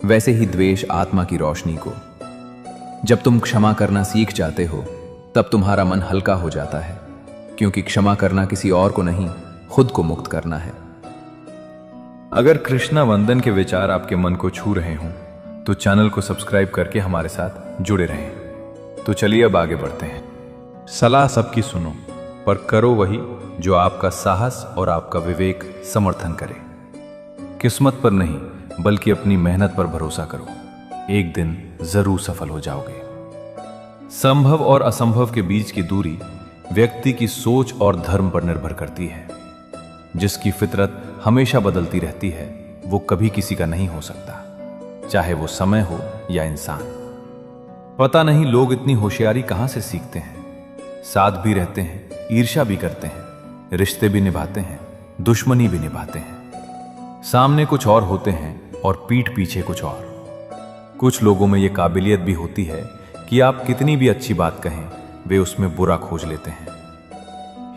Speaker 2: वैसे ही द्वेष आत्मा की रोशनी को। जब तुम क्षमा करना सीख जाते हो, तब तुम्हारा मन हल्का हो जाता है, क्योंकि क्षमा करना किसी और को नहीं, खुद को मुक्त करना है।
Speaker 1: अगर कृष्णा वंदन के विचार आपके मन को छू रहे हों, तो चैनल को सब्सक्राइब करके हमारे साथ जुड़े रहें। तो चलिए अब आगे बढ़ते हैं। सलाह सबकी सुनो, पर करो वही जो आपका साहस और आपका विवेक समर्थन करे। किस्मत पर नहीं, बल्कि अपनी मेहनत पर भरोसा करो। एक दिन जरूर सफल हो जाओगे। संभव और असंभव के बीच की दूरी व्यक्ति की सोच और धर्म पर निर्भर करती है। जिसकी फितरत हमेशा बदलती रहती है, वो कभी किसी का नहीं हो सकता, चाहे वो समय हो या इंसान। पता नहीं लोग इतनी होशियारी कहां से सीखते हैं। साथ भी रहते हैं, ईर्ष्या भी करते हैं, रिश्ते भी निभाते हैं, दुश्मनी भी निभाते हैं। सामने कुछ और होते हैं और पीठ पीछे कुछ और। कुछ लोगों में यह काबिलियत भी होती है कि आप कितनी भी अच्छी बात कहें, वे उसमें बुरा खोज लेते हैं।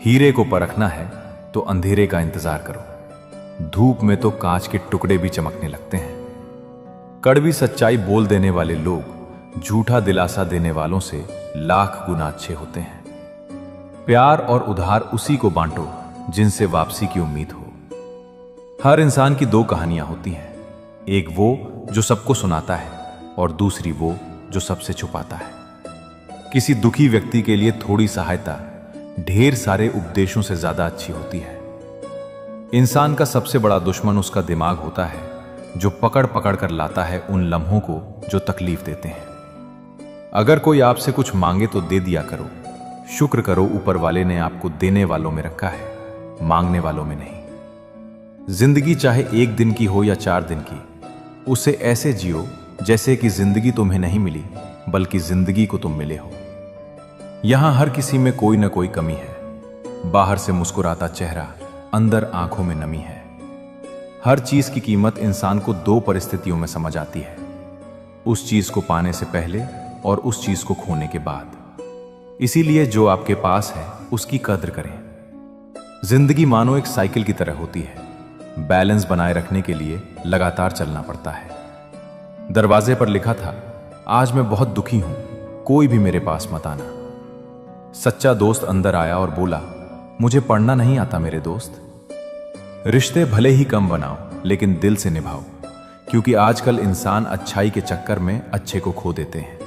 Speaker 1: हीरे को परखना है तो अंधेरे का इंतजार करो। धूप में तो कांच के टुकड़े भी चमकने लगते हैं। कड़वी सच्चाई बोल देने वाले लोग झूठा दिलासा देने वालों से लाख गुना अच्छे होते हैं। प्यार और उधार उसी को बांटो जिनसे वापसी की उम्मीद हो। हर इंसान की दो कहानियां होती हैं, एक वो जो सबको सुनाता है और दूसरी वो जो सबसे छुपाता है। किसी दुखी व्यक्ति के लिए थोड़ी सहायता ढेर सारे उपदेशों से ज्यादा अच्छी होती है। इंसान का सबसे बड़ा दुश्मन उसका दिमाग होता है, जो पकड़ पकड़ कर लाता है उन लम्हों को जो तकलीफ देते हैं। अगर कोई आपसे कुछ मांगे तो दे दिया करो। शुक्र करो ऊपर वाले ने आपको देने वालों में रखा है, मांगने वालों में नहीं। जिंदगी चाहे एक दिन की हो या 4 दिन की, उसे ऐसे जियो जैसे कि जिंदगी तुम्हें नहीं मिली, बल्कि जिंदगी को तुम मिले हो। यहां हर किसी में कोई ना कोई कमी है। बाहर से मुस्कुराता चेहरा, अंदर आंखों में नमी है। हर चीज की कीमत इंसान को 2 परिस्थितियों में समझ आती है, उस चीज को पाने से पहले और उस चीज को खोने के बाद। इसीलिए जो आपके पास है उसकी कद्र करें। जिंदगी मानो एक साइकिल की तरह होती है, बैलेंस बनाए रखने के लिए लगातार चलना पड़ता है। दरवाजे पर लिखा था, आज मैं बहुत दुखी हूं, कोई भी मेरे पास मत आना। सच्चा दोस्त अंदर आया और बोला, मुझे पढ़ना नहीं आता मेरे दोस्त। रिश्ते भले ही कम बनाओ, लेकिन दिल से निभाओ, क्योंकि आजकल इंसान अच्छाई के चक्कर में अच्छे को खो देते हैं।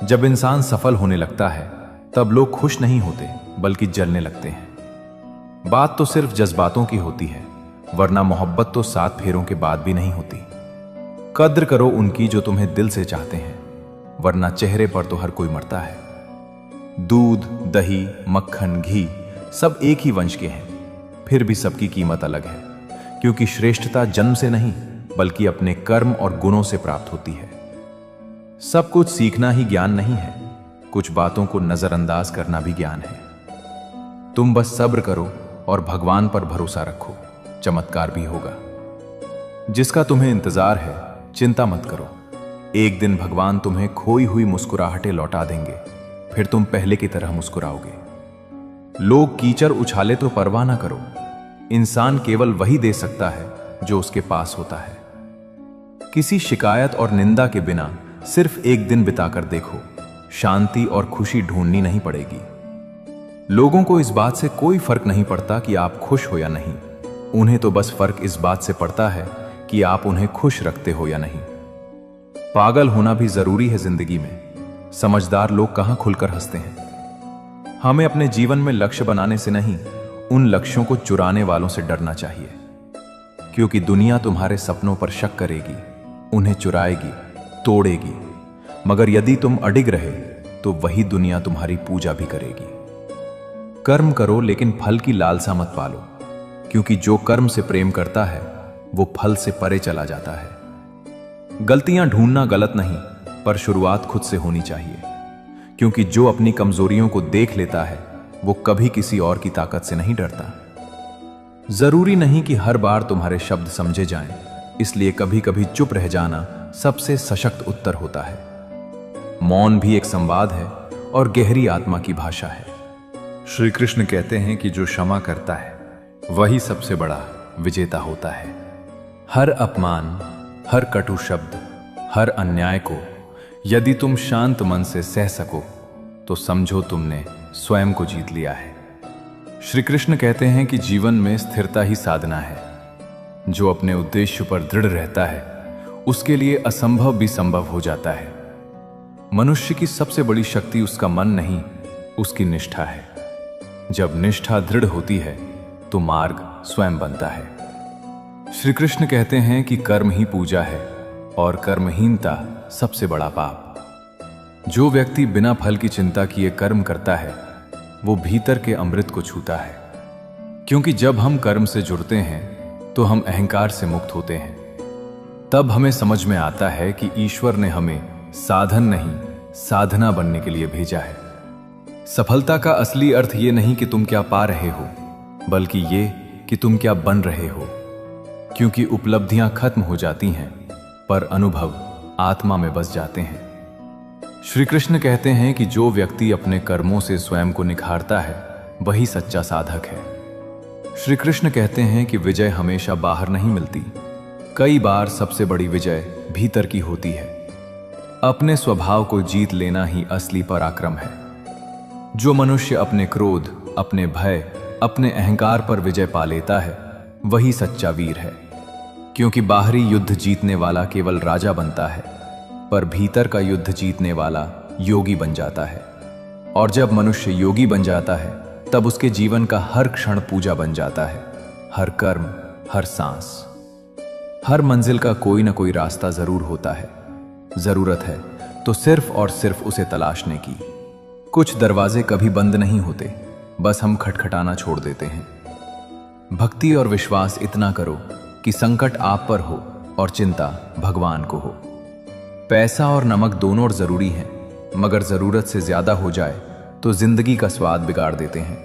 Speaker 1: जब इंसान सफल होने लगता है, तब लोग खुश नहीं होते, बल्कि जलने लगते हैं। बात तो सिर्फ जज्बातों की होती है, वरना मोहब्बत तो 7 फेरों के बाद भी नहीं होती। कद्र करो उनकी जो तुम्हें दिल से चाहते हैं, वरना चेहरे पर तो हर कोई मरता है। दूध, दही, मक्खन, घी सब एक ही वंश के हैं, फिर भी सबकी कीमत अलग है, क्योंकि श्रेष्ठता जन्म से नहीं, बल्कि अपने कर्म और गुणों से प्राप्त होती है। सब कुछ सीखना ही ज्ञान नहीं है, कुछ बातों को नजरअंदाज करना भी ज्ञान है। तुम बस सब्र करो और भगवान पर भरोसा रखो, चमत्कार भी होगा। जिसका तुम्हें इंतजार है, चिंता मत करो। एक दिन भगवान तुम्हें खोई हुई मुस्कुराहटें लौटा देंगे, फिर तुम पहले की तरह मुस्कुराओगे। लोग कीचड़ उछाले तो परवाह ना करो। इंसान केवल वही दे सकता है जो उसके पास होता है। किसी शिकायत और निंदा के बिना सिर्फ एक दिन बिताकर देखो, शांति और खुशी ढूंढनी नहीं पड़ेगी। लोगों को इस बात से कोई फर्क नहीं पड़ता कि आप खुश हो या नहीं, उन्हें तो बस फर्क इस बात से पड़ता है कि आप उन्हें खुश रखते हो या नहीं। पागल होना भी जरूरी है जिंदगी में, समझदार लोग कहां खुलकर हंसते हैं। हमें अपने जीवन में लक्ष्य बनाने से नहीं, उन लक्ष्यों को चुराने वालों से डरना चाहिए, क्योंकि दुनिया तुम्हारे सपनों पर शक करेगी, उन्हें चुराएगी, तोड़ेगी। मगर यदि तुम अडिग रहे
Speaker 2: तो वही दुनिया तुम्हारी पूजा भी करेगी। कर्म करो लेकिन फल की लालसा मत पालो, क्योंकि जो कर्म से प्रेम करता है वो फल से परे चला जाता है। गलतियां ढूंढना गलत नहीं, पर शुरुआत खुद से होनी चाहिए, क्योंकि जो अपनी कमजोरियों को देख लेता है वो कभी किसी और की ताकत से नहीं डरता। जरूरी नहीं कि हर बार तुम्हारे शब्द समझे जाएं, इसलिए कभी कभी चुप रह जाना सबसे सशक्त उत्तर होता है। मौन भी एक संवाद है और गहरी आत्मा की भाषा है।
Speaker 1: श्री कृष्ण कहते हैं कि जो क्षमा करता है वही सबसे बड़ा विजेता होता है।
Speaker 2: हर अपमान, हर कटु शब्द, हर अन्याय को यदि तुम शांत मन से सह सको तो समझो तुमने स्वयं को जीत लिया है। श्री कृष्ण कहते हैं कि जीवन में स्थिरता ही साधना है। जो अपने उद्देश्य पर दृढ़ रहता है उसके लिए असंभव भी संभव हो जाता है। मनुष्य की सबसे बड़ी शक्ति उसका मन नहीं, उसकी निष्ठा है। जब निष्ठा दृढ़ होती है तो मार्ग स्वयं बनता है। श्री कृष्ण कहते हैं कि कर्म ही पूजा है और कर्महीनता सबसे बड़ा पाप। जो व्यक्ति बिना फल की चिंता किए कर्म करता है वो भीतर के अमृत को छूता है, क्योंकि जब हम कर्म से जुड़ते हैं तो हम अहंकार से मुक्त होते हैं। तब हमें समझ में आता है कि ईश्वर ने हमें साधन नहीं, साधना बनने के लिए भेजा है। सफलता का असली अर्थ ये नहीं कि तुम क्या पा रहे हो, बल्कि ये कि तुम क्या बन रहे हो, क्योंकि उपलब्धियां खत्म हो जाती हैं पर अनुभव आत्मा में बस जाते हैं। श्री कृष्ण कहते हैं कि जो व्यक्ति अपने कर्मों से स्वयं को निखारता है वही सच्चा साधक है। श्री कृष्ण कहते हैं कि विजय हमेशा बाहर नहीं मिलती, कई बार सबसे बड़ी विजय भीतर की होती है। अपने स्वभाव को जीत लेना ही असली पराक्रम है। जो मनुष्य अपने क्रोध, अपने भय, अपने अहंकार पर विजय पा लेता है वही सच्चा वीर है, क्योंकि बाहरी युद्ध जीतने वाला केवल राजा बनता है, पर भीतर का युद्ध जीतने वाला योगी बन जाता है। और जब मनुष्य योगी बन जाता है तब उसके जीवन का हर क्षण पूजा बन जाता है। हर कर्म, हर सांस, हर मंजिल का कोई ना कोई रास्ता जरूर होता है। जरूरत है तो सिर्फ और सिर्फ उसे तलाशने की। कुछ दरवाजे कभी बंद नहीं होते, बस हम खटखटाना छोड़ देते हैं। भक्ति और विश्वास इतना करो कि संकट आप पर हो और चिंता भगवान को हो। पैसा और नमक दोनों जरूरी हैं, मगर जरूरत से ज्यादा हो जाए तो जिंदगी का स्वाद बिगाड़ देते हैं।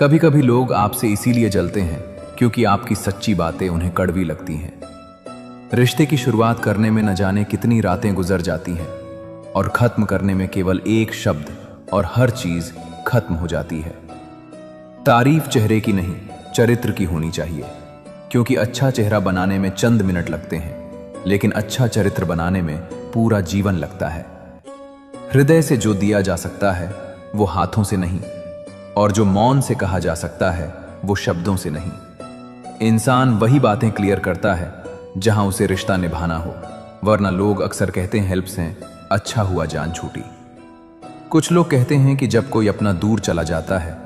Speaker 2: कभी कभी लोग आपसे इसीलिए जलते हैं क्योंकि आपकी सच्ची बातें उन्हें कड़वी लगती हैं। रिश्ते की शुरुआत करने में न जाने कितनी रातें गुजर जाती हैं और खत्म करने में केवल एक शब्द और हर चीज खत्म हो जाती है। तारीफ चेहरे की नहीं, चरित्र की होनी चाहिए, क्योंकि अच्छा चेहरा बनाने में चंद मिनट लगते हैं, लेकिन अच्छा चरित्र बनाने में पूरा जीवन लगता है। हृदय से जो दिया जा सकता है वो हाथों से नहीं, और जो मौन से कहा जा सकता है वो शब्दों से नहीं। इंसान वही बातें क्लियर करता है जहां उसे रिश्ता निभाना हो, वरना लोग अक्सर कहते हैं हेल्प से अच्छा हुआ जान छूटी। कुछ लोग कहते हैं कि जब कोई अपना दूर चला जाता है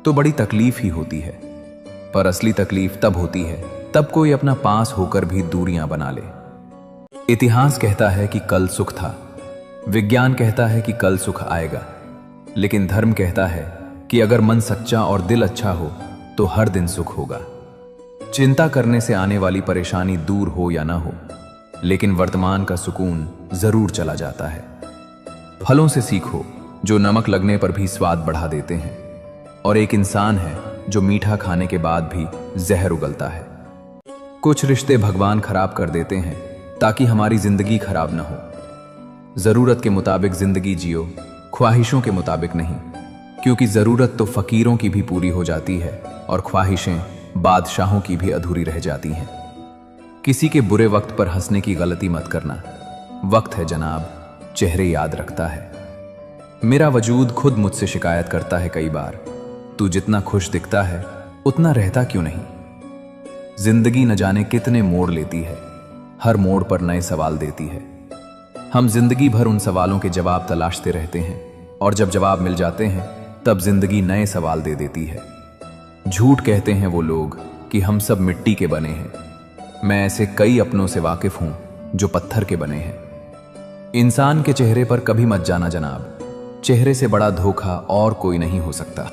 Speaker 2: तो बड़ी तकलीफ ही होती है, पर असली तकलीफ तब होती है तब कोई अपना पास होकर भी दूरियां बना ले। इतिहास कहता है कि कल सुख था, विज्ञान कहता है कि कल सुख आएगा, लेकिन धर्म कहता है कि अगर मन सच्चा और दिल अच्छा हो तो हर दिन सुख होगा। चिंता करने से आने वाली परेशानी दूर हो या ना हो, लेकिन वर्तमान का सुकून जरूर चला जाता है। फलों से सीखो जो नमक लगने पर भी स्वाद बढ़ा देते हैं, और एक इंसान है जो मीठा खाने के बाद भी जहर उगलता है। कुछ रिश्ते भगवान खराब कर देते हैं ताकि हमारी जिंदगी खराब ना हो। जरूरत के मुताबिक जिंदगी जियो, ख्वाहिशों के मुताबिक नहीं, क्योंकि जरूरत तो फकीरों की भी पूरी हो जाती है और ख्वाहिशें बादशाहों की भी अधूरी रह जाती हैं। किसी के बुरे वक्त पर हंसने की गलती मत करना। वक्त है जनाब, चेहरे याद रखता है। मेरा वजूद खुद मुझसे शिकायत करता है कई बार, तू जितना खुश दिखता है उतना रहता क्यों नहीं। जिंदगी न जाने कितने मोड़ लेती है, हर मोड़ पर नए सवाल देती है। हम जिंदगी भर उन सवालों के जवाब तलाशते रहते हैं, और जब जवाब मिल जाते हैं तब जिंदगी नए सवाल दे देती है। झूठ कहते हैं वो लोग कि हम सब मिट्टी के बने हैं। मैं ऐसे कई अपनों से वाकिफ हूं जो पत्थर के बने हैं। इंसान के चेहरे पर कभी मत जाना जनाब, चेहरे से बड़ा धोखा और कोई नहीं हो सकता।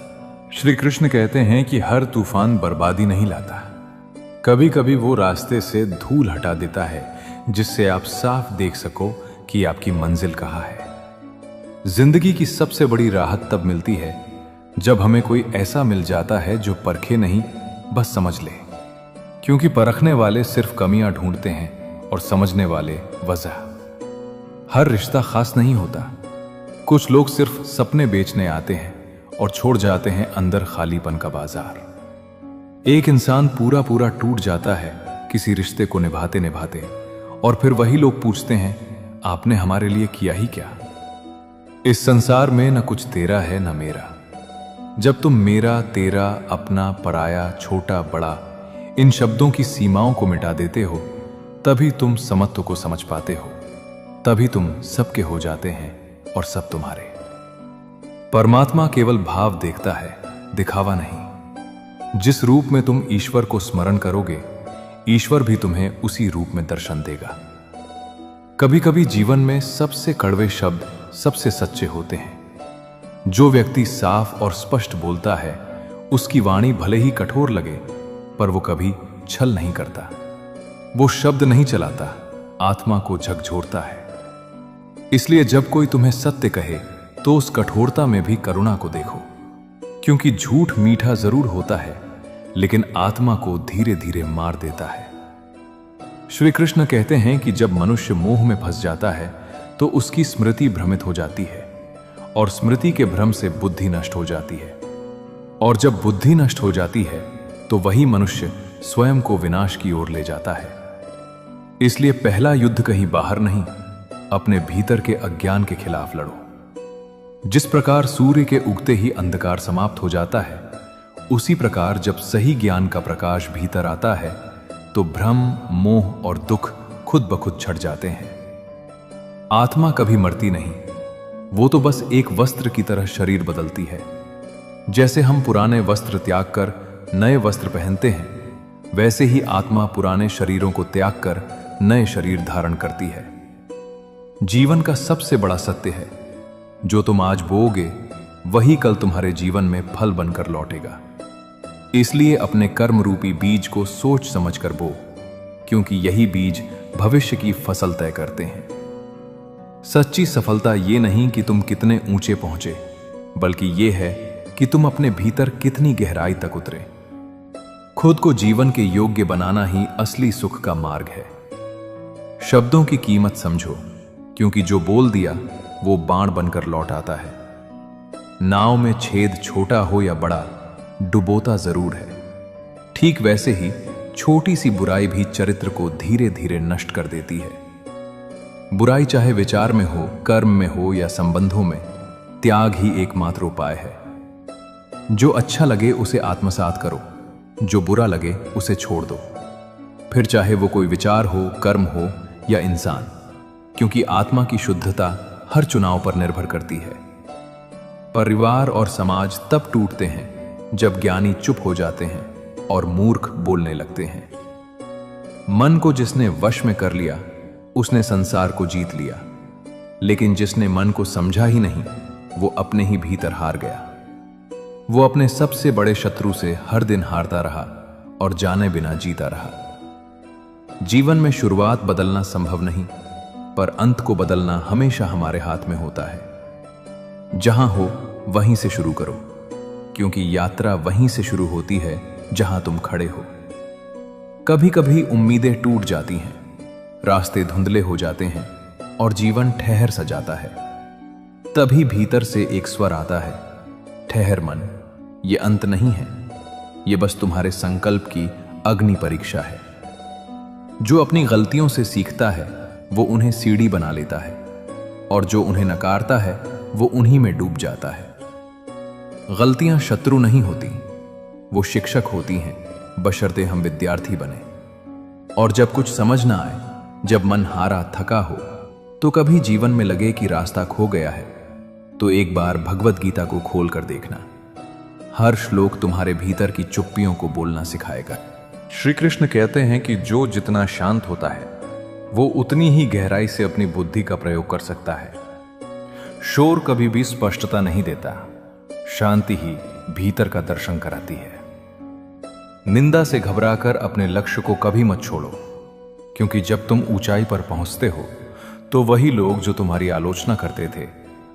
Speaker 1: श्री कृष्ण कहते हैं कि हर तूफान बर्बादी नहीं लाता। कभी कभी वो रास्ते से धूल हटा देता है जिससे आप साफ देख सको कि आपकी मंजिल कहाँ है। जिंदगी की सबसे बड़ी राहत तब मिलती है जब हमें कोई ऐसा मिल जाता है जो परखे नहीं, बस समझ ले। क्योंकि परखने वाले सिर्फ कमियां ढूंढते हैं और समझने वाले वजह। हर रिश्ता खास नहीं होता। कुछ लोग सिर्फ सपने बेचने आते हैं और छोड़ जाते हैं अंदर खालीपन का बाजार। एक इंसान पूरा पूरा टूट जाता है किसी रिश्ते को निभाते निभाते, और फिर वही लोग पूछते हैं, आपने हमारे लिए किया ही क्या? इस संसार में न कुछ तेरा है न मेरा। जब तुम मेरा, तेरा, अपना, पराया, छोटा, बड़ा इन शब्दों की सीमाओं को मिटा देते हो, तभी तुम समत्व को समझ पाते हो। तभी तुम सबके हो जाते हैं और सब तुम्हारे। परमात्मा केवल भाव देखता है, दिखावा नहीं। जिस रूप में तुम ईश्वर को स्मरण करोगे, ईश्वर भी तुम्हें उसी रूप में दर्शन देगा। कभी कभी जीवन में सबसे कड़वे शब्द सबसे सच्चे होते हैं। जो व्यक्ति साफ और स्पष्ट बोलता है, उसकी वाणी भले ही कठोर लगे, पर वो कभी छल नहीं करता। वो शब्द नहीं चलाता, आत्मा को झकझोरता है। इसलिए जब कोई तुम्हें सत्य कहे तो उस कठोरता में भी करुणा को देखो। क्योंकि झूठ मीठा जरूर होता है, लेकिन आत्मा को धीरे धीरे मार देता है। श्री कृष्ण कहते हैं कि जब मनुष्य मोह में फंस जाता है तो उसकी स्मृति भ्रमित हो जाती है, और स्मृति के भ्रम से बुद्धि नष्ट हो जाती है। और जब बुद्धि नष्ट हो जाती है तो वही मनुष्य स्वयं को विनाश की ओर ले जाता है। इसलिए पहला युद्ध कहीं बाहर नहीं, अपने भीतर के अज्ञान के खिलाफ लड़ो। जिस प्रकार सूर्य के उगते ही अंधकार समाप्त हो जाता है, उसी प्रकार जब सही ज्ञान का प्रकाश भीतर आता है तो भ्रम, मोह और दुख खुद ब खुद छट जाते हैं। आत्मा कभी मरती नहीं, वो तो बस एक वस्त्र की तरह शरीर बदलती है। जैसे हम पुराने वस्त्र त्याग कर नए वस्त्र पहनते हैं, वैसे ही आत्मा पुराने शरीरों को त्याग कर नए शरीर धारण करती है। जीवन का सबसे बड़ा सत्य है, जो तुम आज बोओगे वही कल तुम्हारे जीवन में फल बनकर लौटेगा। इसलिए अपने कर्म रूपी बीज को सोच समझ कर बो, क्योंकि यही बीज भविष्य की फसल तय करते हैं। सच्ची सफलता ये नहीं कि तुम कितने ऊंचे पहुंचे, बल्कि ये है कि तुम अपने भीतर कितनी गहराई तक उतरे। खुद को जीवन के योग्य बनाना ही असली सुख का मार्ग है। शब्दों की कीमत समझो, क्योंकि जो बोल दिया वो बाण बनकर लौट आता है। नाव में छेद छोटा हो या बड़ा, डुबोता जरूर है। ठीक वैसे ही छोटी सी बुराई भी चरित्र को धीरे धीरे नष्ट कर देती है। बुराई चाहे विचार में हो, कर्म में हो या संबंधों में, त्याग ही एकमात्र उपाय है। जो अच्छा लगे उसे आत्मसात करो, जो बुरा लगे उसे छोड़ दो। फिर चाहे वो कोई विचार हो, कर्म हो या इंसान, क्योंकि आत्मा की शुद्धता हर चुनाव पर निर्भर करती है। परिवार और समाज तब टूटते हैं जब ज्ञानी चुप हो जाते हैं और मूर्ख बोलने लगते हैं। मन को जिसने वश में कर लिया, उसने संसार को जीत लिया। लेकिन जिसने मन को समझा ही नहीं, वो अपने ही भीतर हार गया। वो अपने सबसे बड़े शत्रु से हर दिन हारता रहा और जाने बिना जीता रहा। जीवन में शुरुआत बदलना संभव नहीं, पर अंत को बदलना हमेशा हमारे हाथ में होता है। जहां हो वहीं से शुरू करो, क्योंकि यात्रा वहीं से शुरू होती है जहां तुम खड़े हो। कभी कभी उम्मीदें टूट जाती हैं, रास्ते धुंधले हो जाते हैं और जीवन ठहर सा जाता है। तभी भीतर से एक स्वर आता है, ठहर मन, ये अंत नहीं है, ये बस तुम्हारे संकल्प की अग्नि परीक्षा है। जो अपनी गलतियों से सीखता है वो उन्हें सीढ़ी बना लेता है, और जो उन्हें नकारता है वो उन्हीं में डूब जाता है। गलतियां शत्रु नहीं होती, वो शिक्षक होती हैं, बशर्ते हम विद्यार्थी बने। और जब कुछ समझ ना आए, जब मन हारा थका हो, तो कभी जीवन में लगे कि रास्ता खो गया है, तो एक बार भगवत गीता को खोल कर देखना। हर श्लोक तुम्हारे भीतर की चुप्पियों को बोलना सिखाएगा। श्री कृष्ण कहते हैं कि जो जितना शांत होता है, वो उतनी ही गहराई से अपनी बुद्धि का प्रयोग कर सकता है।
Speaker 2: शोर कभी भी स्पष्टता नहीं देता, शांति ही भीतर का दर्शन कराती है। निंदा से घबराकर अपने लक्ष्य को कभी मत छोड़ो, क्योंकि जब तुम ऊंचाई पर पहुंचते हो तो वही लोग जो तुम्हारी आलोचना करते थे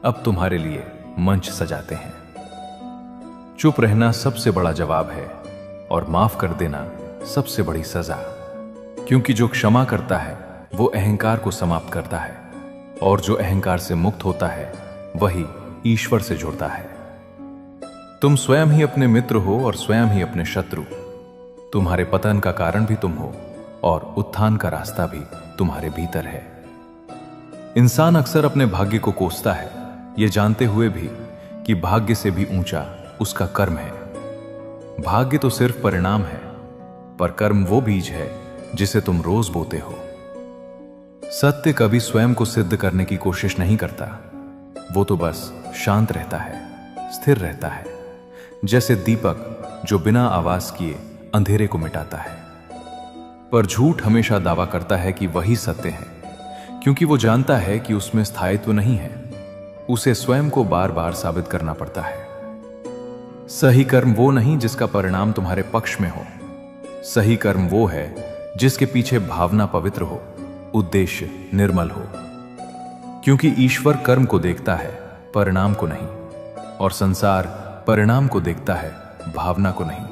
Speaker 2: अब तुम्हारे लिए मंच सजाते हैं। चुप रहना सबसे बड़ा जवाब है और माफ कर देना सबसे बड़ी सजा, क्योंकि जो क्षमा करता है वो अहंकार को समाप्त करता है, और जो अहंकार से मुक्त होता है वही ईश्वर से जुड़ता है। तुम स्वयं ही अपने मित्र हो और स्वयं ही अपने शत्रु। तुम्हारे पतन का कारण भी तुम हो और उत्थान का रास्ता भी तुम्हारे भीतर है। इंसान अक्सर अपने भाग्य को कोसता है, यह जानते हुए भी कि भाग्य से भी ऊंचा उसका कर्म है। भाग्य तो सिर्फ परिणाम है, पर कर्म वो बीज है जिसे तुम रोज बोते हो। सत्य कभी स्वयं को सिद्ध करने की कोशिश नहीं करता, वो तो बस शांत रहता है, स्थिर रहता है, जैसे दीपक जो बिना आवाज किए अंधेरे को मिटाता है। पर झूठ हमेशा दावा करता है कि वही सत्य है, क्योंकि वो जानता है कि उसमें स्थायित्व नहीं है। उसे स्वयं को बार बार साबित करना पड़ता है। सही कर्म वो नहीं जिसका परिणाम तुम्हारे पक्ष में हो। सही कर्म वो है जिसके पीछे भावना पवित्र हो, उद्देश्य निर्मल हो, क्योंकि ईश्वर कर्म को देखता है, परिणाम को नहीं, और संसार परिणाम को देखता है, भावना को नहीं।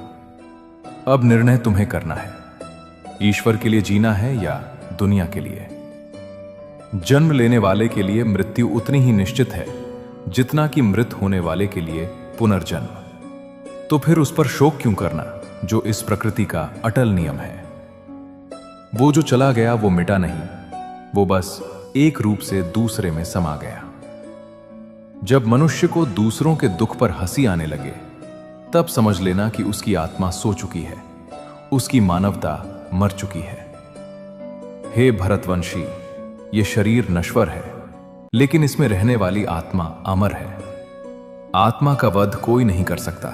Speaker 2: अब निर्णय तुम्हें करना है, ईश्वर के लिए जीना है या दुनिया के लिए। जन्म लेने वाले के लिए मृत्यु उतनी ही निश्चित है जितना कि मृत होने वाले के लिए पुनर्जन्म। तो फिर उस पर शोक क्यों करना जो इस प्रकृति का अटल नियम है। वो जो चला गया वो मिटा नहीं, वो बस एक रूप से दूसरे में समा गया। जब मनुष्य को दूसरों के दुख पर हंसी आने लगे तब समझ लेना कि उसकी आत्मा सो चुकी है, उसकी मानवता मर चुकी है। हे भरतवंशी, ये शरीर नश्वर है, लेकिन इसमें रहने वाली आत्मा अमर है। आत्मा का वध कोई नहीं कर सकता,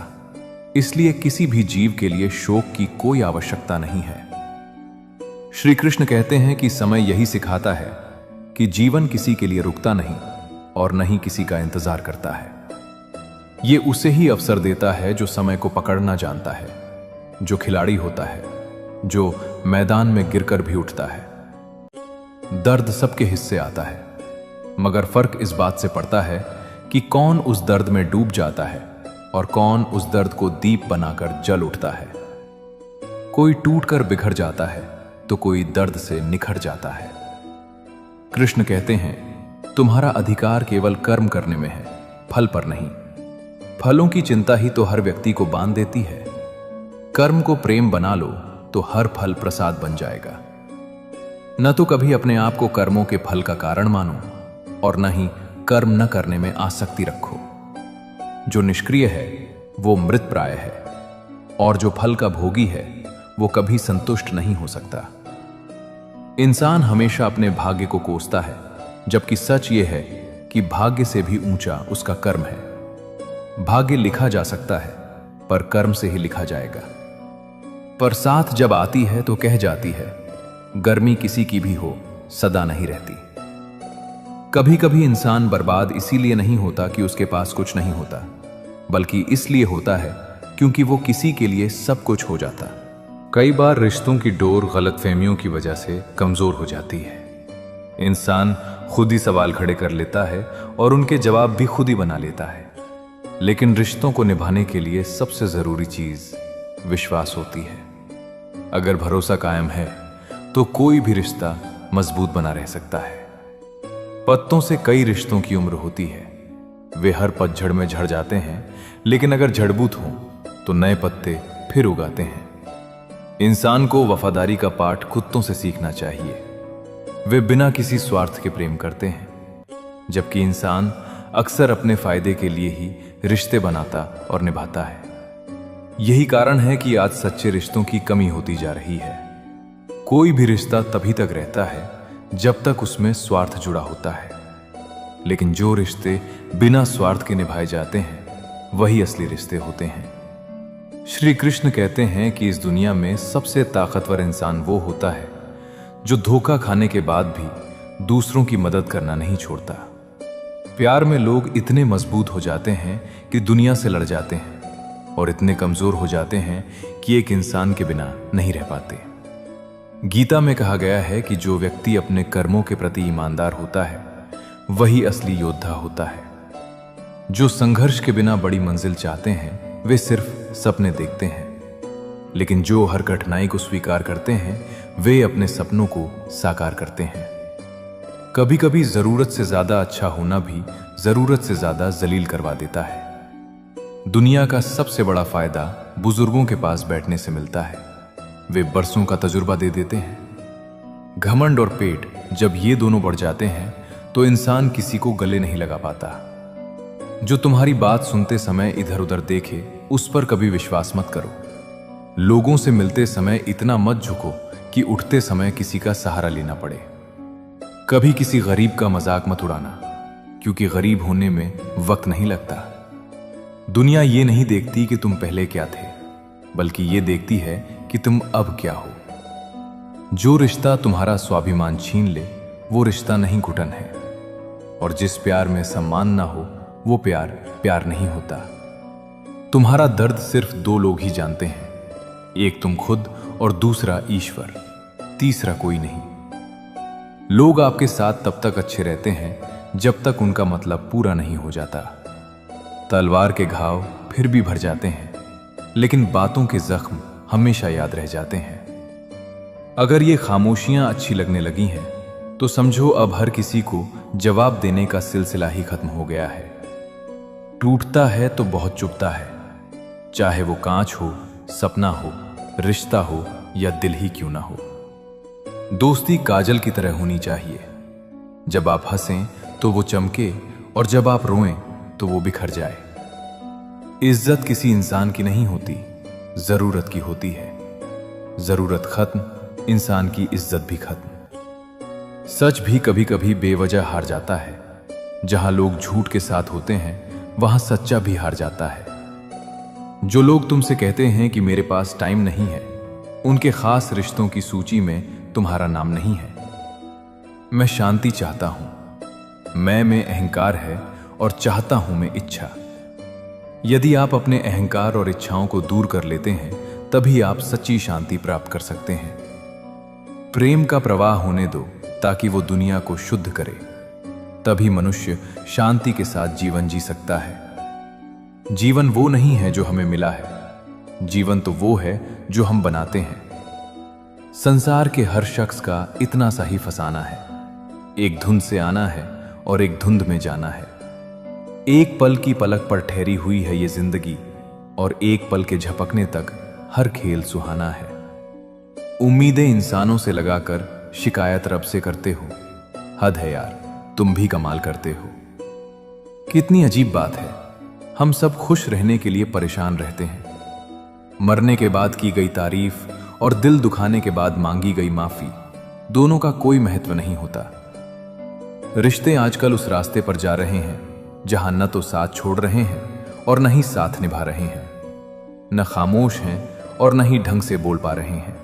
Speaker 2: इसलिए किसी भी जीव के लिए शोक की कोई आवश्यकता नहीं है। श्री कृष्ण कहते हैं कि समय यही सिखाता है कि जीवन किसी के लिए रुकता नहीं और न ही किसी का इंतजार करता है। ये उसे ही अवसर देता है जो समय को पकड़ना जानता है, जो खिलाड़ी होता है, जो मैदान में गिरकर भी उठता है। दर्द सबके हिस्से आता है, मगर फर्क इस बात से पड़ता है कि कौन उस दर्द में डूब जाता है और कौन उस दर्द को दीप बनाकर जल उठता है। कोई टूटकर बिखर जाता है तो कोई दर्द से निखर जाता है। कृष्ण कहते हैं, तुम्हारा अधिकार केवल कर्म करने में है, फल पर नहीं। फलों की चिंता ही तो हर व्यक्ति को बांध देती है। कर्म को प्रेम बना लो तो हर फल प्रसाद बन जाएगा। न तो कभी अपने आप को कर्मों के फल का कारण मानो और न ही कर्म न करने में आसक्ति रखो। जो निष्क्रिय है वो मृत प्राय है, और जो फल का भोगी है वो कभी संतुष्ट नहीं हो सकता। इंसान हमेशा अपने भाग्य को कोसता है, जबकि सच ये है कि भाग्य से भी ऊंचा उसका कर्म है। भाग्य लिखा जा सकता है, पर कर्म से ही लिखा जाएगा। बरसात जब आती है तो कह जाती है, गर्मी किसी की भी हो सदा नहीं रहती। कभी कभी इंसान बर्बाद इसीलिए नहीं होता कि उसके पास कुछ नहीं होता, बल्कि इसलिए होता है क्योंकि वो किसी के लिए सब कुछ हो जाता। कई बार रिश्तों की डोर गलतफहमियों की वजह से कमजोर हो जाती है। इंसान खुद ही सवाल खड़े कर लेता है और उनके जवाब भी खुद ही बना लेता है। लेकिन रिश्तों को निभाने के लिए सबसे जरूरी चीज विश्वास होती है। अगर भरोसा कायम है तो कोई भी रिश्ता मजबूत बना रह सकता है। पत्तों से कई रिश्तों की उम्र होती है, वे हर पतझड़ में झड़ जाते हैं, लेकिन अगर जड़बूत हों तो नए पत्ते फिर उगाते हैं। इंसान को वफादारी का पाठ कुत्तों से सीखना चाहिए। वे बिना किसी स्वार्थ के प्रेम करते हैं, जबकि इंसान अक्सर अपने फायदे के लिए ही रिश्ते बनाता और निभाता है। यही कारण है कि आज सच्चे रिश्तों की कमी होती जा रही है। कोई भी रिश्ता तभी तक रहता है जब तक उसमें स्वार्थ जुड़ा होता है, लेकिन जो रिश्ते बिना स्वार्थ के निभाए जाते हैं वही असली रिश्ते होते हैं। श्री कृष्ण कहते हैं कि इस दुनिया में सबसे ताकतवर इंसान वो होता है जो धोखा खाने के बाद भी दूसरों की मदद करना नहीं छोड़ता। प्यार में लोग इतने मजबूत हो जाते हैं कि दुनिया से लड़ जाते हैं और इतने कमजोर हो जाते हैं कि एक इंसान के बिना नहीं रह पाते। गीता में कहा गया है कि जो व्यक्ति अपने कर्मों के प्रति ईमानदार होता है वही असली योद्धा होता है। जो संघर्ष के बिना बड़ी मंजिल चाहते हैं वे सिर्फ सपने देखते हैं, लेकिन जो हर कठिनाई को स्वीकार करते हैं वे अपने सपनों को साकार करते हैं। कभी कभी जरूरत से ज्यादा अच्छा होना भी जरूरत से ज्यादा जलील करवा देता है। दुनिया का सबसे बड़ा फायदा बुजुर्गों के पास बैठने से मिलता है। वे बरसों का तजुर्बा दे देते हैं। घमंड और पेट जब ये दोनों बढ़ जाते हैं तो इंसान किसी को गले नहीं लगा पाता। जो तुम्हारी बात सुनते समय इधर उधर देखे उस पर कभी विश्वास मत करो। लोगों से मिलते समय इतना मत झुको कि उठते समय किसी का सहारा लेना पड़े। कभी किसी गरीब का मजाक मत उड़ाना, क्योंकि गरीब होने में वक्त नहीं लगता। दुनिया ये नहीं देखती कि तुम पहले क्या थे, बल्कि ये देखती है कि तुम अब क्या हो। जो रिश्ता तुम्हारा स्वाभिमान छीन ले वो रिश्ता नहीं घुटन है, और जिस प्यार में सम्मान ना हो वो प्यार प्यार नहीं होता। तुम्हारा दर्द सिर्फ दो लोग ही जानते हैं, एक तुम खुद और दूसरा ईश्वर, तीसरा कोई नहीं। लोग आपके साथ तब तक अच्छे रहते हैं जब तक उनका मतलब पूरा नहीं हो जाता। तलवार के घाव फिर भी भर जाते हैं, लेकिन बातों के जख्म हमेशा याद रह जाते हैं। अगर ये खामोशियां अच्छी लगने लगी हैं तो समझो अब हर किसी को जवाब देने का सिलसिला ही खत्म हो गया है। टूटता है तो बहुत चुभता है, चाहे वो कांच हो, सपना हो, रिश्ता हो या दिल ही क्यों ना हो। दोस्ती काजल की तरह होनी चाहिए। जब आप हंसें तो वो चमके और जब आप रोएं तो वो बिखर जाए। इज्जत किसी इंसान की नहीं होती, जरूरत की होती है। जरूरत खत्म, इंसान की इज्जत भी खत्म। सच भी कभी कभी बेवजह हार जाता है। जहां लोग झूठ के साथ होते हैं वहां सच्चा भी हार जाता है। जो लोग तुमसे कहते हैं कि मेरे पास टाइम नहीं है, उनके खास रिश्तों की सूची में तुम्हारा नाम नहीं है। मैं शांति चाहता हूं, मैं में अहंकार है और चाहता हूं मैं इच्छा। यदि आप अपने अहंकार और इच्छाओं को दूर कर लेते हैं तभी आप सच्ची शांति प्राप्त कर सकते हैं। प्रेम का प्रवाह होने दो ताकि वो दुनिया को शुद्ध करे, तभी मनुष्य शांति के साथ जीवन जी सकता है। जीवन वो नहीं है जो हमें मिला है, जीवन तो वो है जो हम बनाते हैं। संसार के हर शख्स का इतना सा ही फसाना है, एक धुंध से आना है और एक धुंध में जाना है। एक पल की पलक पर ठहरी हुई है ये जिंदगी, और एक पल के झपकने तक हर खेल सुहाना है। उम्मीदें इंसानों से लगाकर शिकायत रब से करते हो। हद है यार, तुम भी कमाल करते हो। कितनी अजीब बात है, हम सब खुश रहने के लिए परेशान रहते हैं। मरने के बाद की गई तारीफ और दिल दुखाने के बाद मांगी गई माफी, दोनों का कोई महत्व नहीं होता। रिश्ते आजकल उस रास्ते पर जा रहे हैं जहां न तो साथ छोड़ रहे हैं और न ही साथ निभा रहे हैं, न खामोश हैं और न ही ढंग से बोल पा रहे हैं।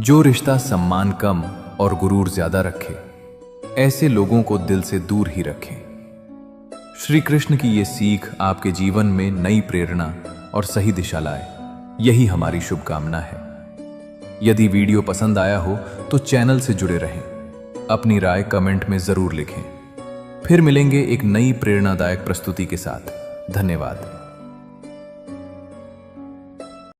Speaker 2: जो रिश्ता सम्मान कम और गुरूर ज्यादा रखे, ऐसे लोगों को दिल से दूर ही रखें। श्री कृष्ण की ये सीख आपके जीवन में नई प्रेरणा और सही दिशा लाए, यही हमारी शुभकामना है। यदि वीडियो पसंद आया हो तो चैनल से जुड़े रहें, अपनी राय कमेंट में जरूर लिखें। फिर मिलेंगे एक नई प्रेरणादायक प्रस्तुति के साथ। धन्यवाद।